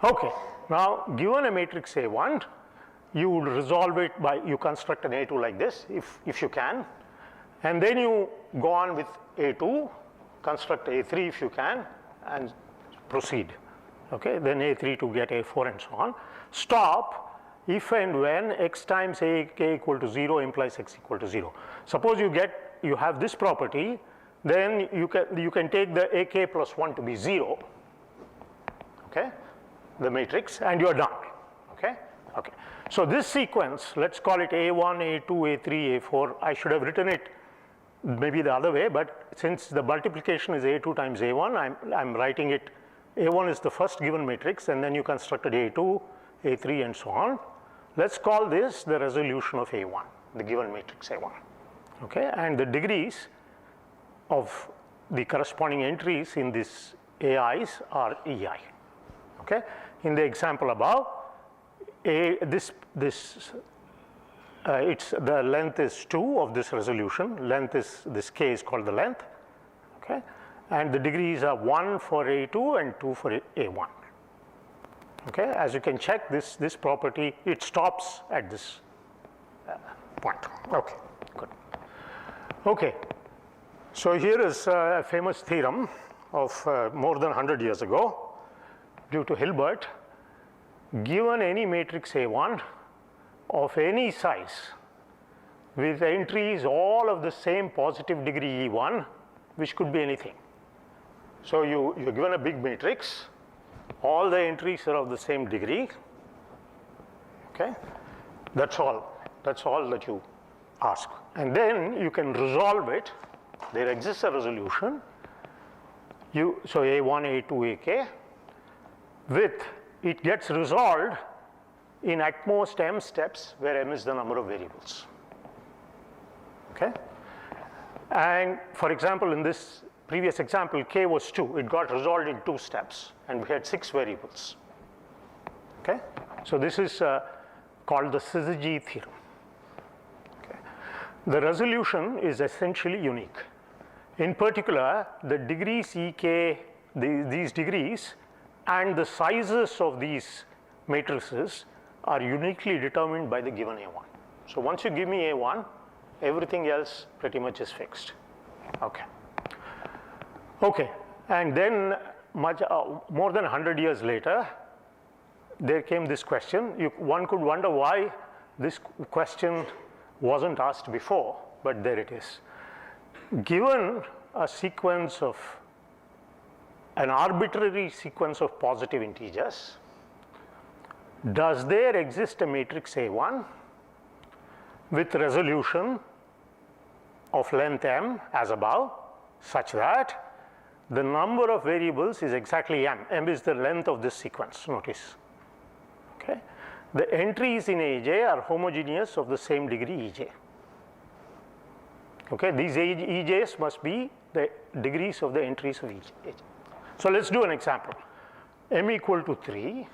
Okay. Now, given a matrix A1, you would resolve it by, you construct an A2 like this, if you can, and then you go on with A2, construct A3 if you can, and proceed. Okay. Then A3 to get A4 and so on. Stop if and when x times AK equal to 0 implies x equal to 0. Suppose you have this property, then you can take the AK plus 1 to be 0, okay, the matrix, and you are done. Okay? Okay. So this sequence, let's call it A1, A2, A3, A4. I should have written it maybe the other way, but since the multiplication is A2 times A1, I'm writing it, A1 is the first given matrix, and then you constructed A2, A3, and so on. Let's call this the resolution of A1, the given matrix A1. Okay? And the degrees of the corresponding entries in this AIs are EI. Okay? In the example above, it's the length is 2 of this resolution. Length is, this K is called the length. Okay? And the degrees are 1 for A2 and 2 for A1. Okay? As you can check, this property, it stops at this point. Okay, good. Okay, so here is a famous theorem of more than 100 years ago due to Hilbert. Given any matrix A1 of any size with entries all of the same positive degree E1, which could be anything. So you're given a big matrix, all the entries are of the same degree. Okay, that's all that you ask, and then you can resolve it. There exists a resolution. So A1, A2, AK, with it gets resolved in at most m steps, where m is the number of variables. Okay, and for example, in this previous example, K was 2. It got resolved in 2 steps, and we had 6 variables. Okay, so this is called the syzygy theorem. Okay. The resolution is essentially unique. In particular, the degrees EK, these degrees, and the sizes of these matrices are uniquely determined by the given A1. So once you give me A1, everything else pretty much is fixed. Okay. Okay, and then more than 100 years later, there came this question. One could wonder why this question wasn't asked before, but there it is. Given a sequence of an arbitrary sequence of positive integers, does there exist a matrix A1 with resolution of length m as above, such that the number of variables is exactly m. M is the length of this sequence, notice. Okay. The entries in AJ are homogeneous of the same degree EJ. Okay. These EJs must be the degrees of the entries of EJ. So let's do an example. M equal to 3,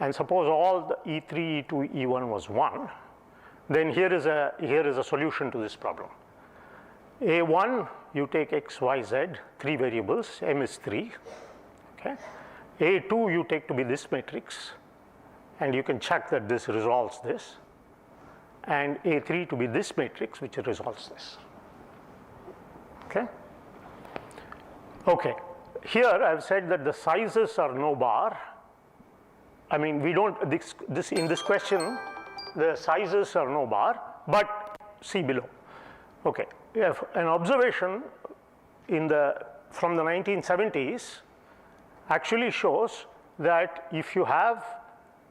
and suppose all the E3, E2, E1 was 1, then here is a solution to this problem. A1, you take x, y, z, 3 variables, m is 3. Okay. A2 you take to be this matrix, and you can check that this resolves this, and A3 to be this matrix, which resolves this. Okay. Okay. Here I've said that the sizes are no bar. I mean, we don't, in this question, the sizes are no bar, but see below. Okay, if an observation from the 1970s actually shows that if you have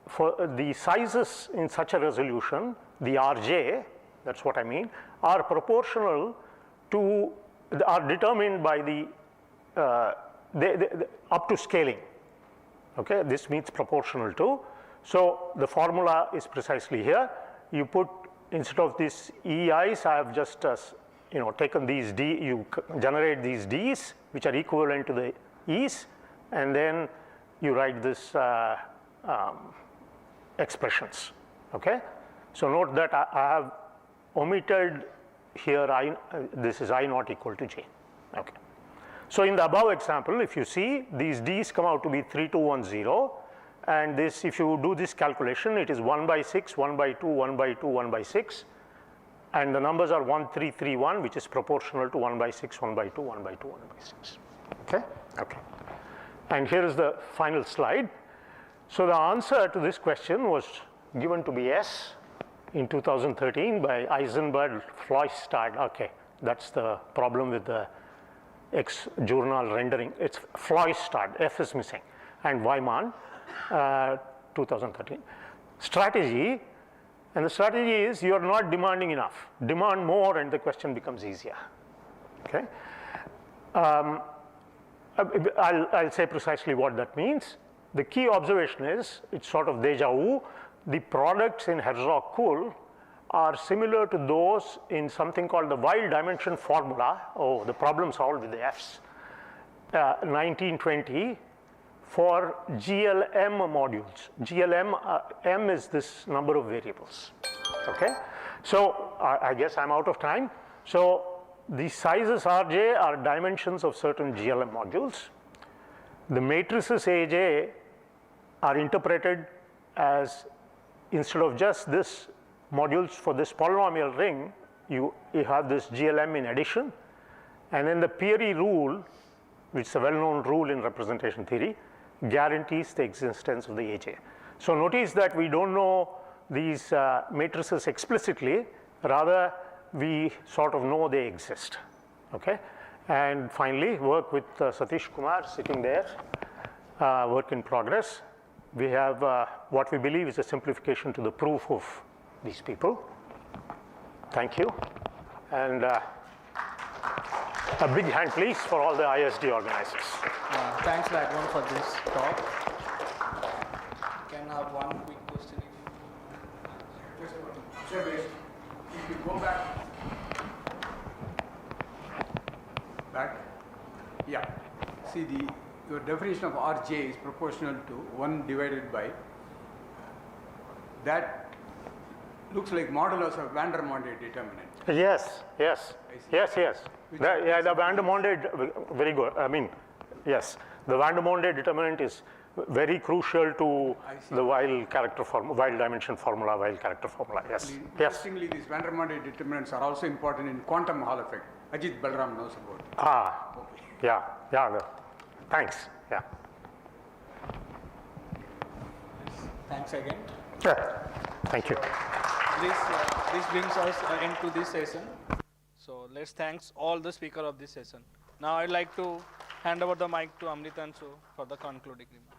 for the sizes in such a resolution, the RJ, that's what I mean, are proportional to, are determined by the, up to scaling. Okay, this means proportional to. So the formula is precisely here. You put, instead of these EIs, I have just taken these D, you generate these Ds which are equivalent to the E's, and then you write this expressions. Okay, so note that I have omitted here this is I not equal to J. Okay. So in the above example, if you see, these D's come out to be 3210, and this, if you do this calculation, it is 1 by 6, 1 by 2, 1 by 2, 1 by 6, and the numbers are 1331, which is proportional to 1 by 6, 1 by 2, 1 by 2, 1 by 6. Okay? Okay. And here is the final slide. So the answer to this question was given to be S in 2013 by Eisenberg, Floistad. Okay, that's the problem with the X journal rendering. It's Floistad, F is missing, and Wyman, 2013. Strategy, and the strategy is you are not demanding enough. Demand more and the question becomes easier. Okay. I'll say precisely what that means. The key observation is, it's sort of deja vu, the products in Herzog-Kuhl are similar to those in something called the Weil dimension formula. Oh, the problem solved with the F's. 1920 for GLM modules. GLM, M is this number of variables. Okay, so I guess I'm out of time. So the sizes Rj are dimensions of certain GLM modules. The matrices Aj are interpreted as, instead of just this modules for this polynomial ring, you have this GLM in addition, and then the Peary rule, which is a well-known rule in representation theory, guarantees the existence of the Aj. So notice that we don't know these matrices explicitly, rather we sort of know they exist. Okay, and finally work with Satish Kumar sitting there, work in progress. We have what we believe is a simplification to the proof of these people. Thank you. And a big hand please for all the ISD organizers. Thanks Raghavan for this talk. Can I have one quick question? Just one. If you go back. Yeah. See, your definition of Rj is proportional to 1 divided by, that looks like modulus of Vandermonde determinant. Yes, yes, yes, yes. The Vandermonde, very good. I mean, yes, the Vandermonde determinant is very crucial to the Weil character formula, Weil dimension formula, Weil character formula. Yes, yes. Interestingly, these Vandermonde determinants are also important in quantum Hall effect. Ajit Balram knows about it. Ah, okay. Yeah, yeah. No. Thanks. Yeah. Thanks again. Yeah. Thank you. This brings us into this session. So let's thanks all the speakers of this session. Now I'd like to hand over the mic to Amritanshu for the concluding remarks.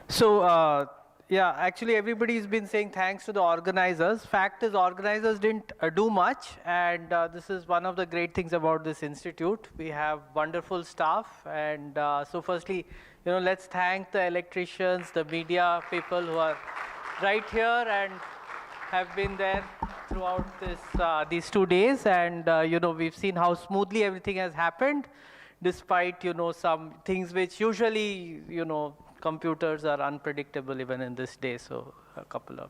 So, yeah, actually everybody's been saying thanks to the organizers. Fact is, organizers didn't do much, and this is one of the great things about this institute. We have wonderful staff, and so firstly, let's thank the electricians, the media people who are right here and have been there throughout these 2 days, and we've seen how smoothly everything has happened, despite some things which usually computers are unpredictable even in this day, so a couple of,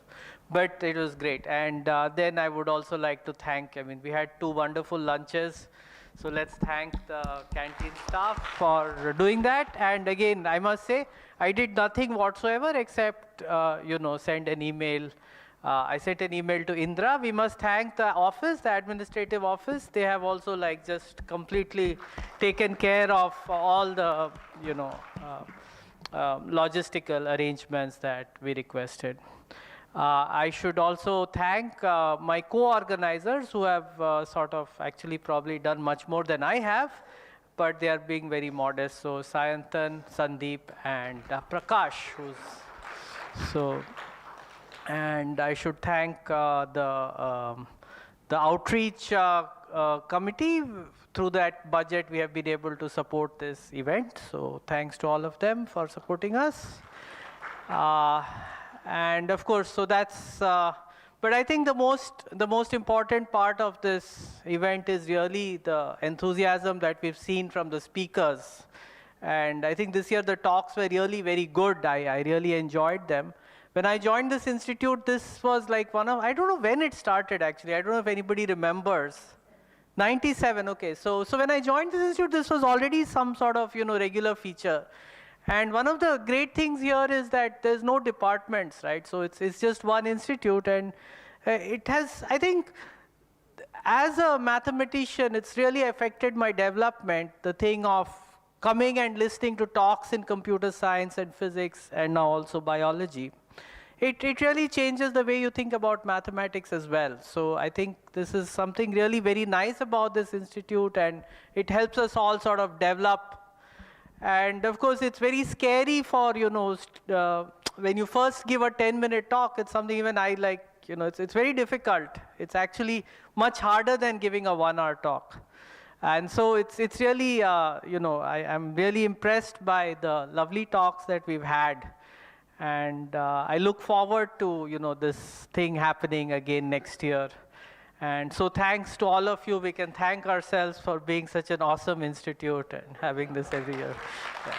but it was great. And then I would also like to thank, we had 2 wonderful lunches, So let's thank the canteen staff for doing that. And again, I must say, I did nothing whatsoever except, send an email. I sent an email to Indra. We must thank the office, the administrative office. They have also just completely taken care of all the, logistical arrangements that we requested. I should also thank my co-organizers who have actually probably done much more than I have, but they are being very modest. So Sayantan, Sandeep, and Prakash, and I should thank the outreach committee. Through that budget, we have been able to support this event. So thanks to all of them for supporting us. And of course, so that's, but I think the most important part of this event is really the enthusiasm that we've seen from the speakers. And I think this year the talks were really very good. I really enjoyed them. When I joined this institute, this was like I don't know when it started actually. I don't know if anybody remembers. 97, okay. So when I joined this institute, this was already some sort of, regular feature. And one of the great things here is that there's no departments, right? So it's just one institute, and it has, I think, as a mathematician, it's really affected my development, the thing of coming and listening to talks in computer science and physics, and now also biology. It really changes the way you think about mathematics as well. So I think this is something really very nice about this institute, and it helps us all sort of develop. And of course, it's very scary for, when you first give a 10-minute talk, it's something even I like, it's very difficult. It's actually much harder than giving a 1-hour talk. And so it's really, I'm really impressed by the lovely talks that we've had. And I look forward to, this thing happening again next year. And so thanks to all of you. We can thank ourselves for being such an awesome institute and having this every year. Yeah.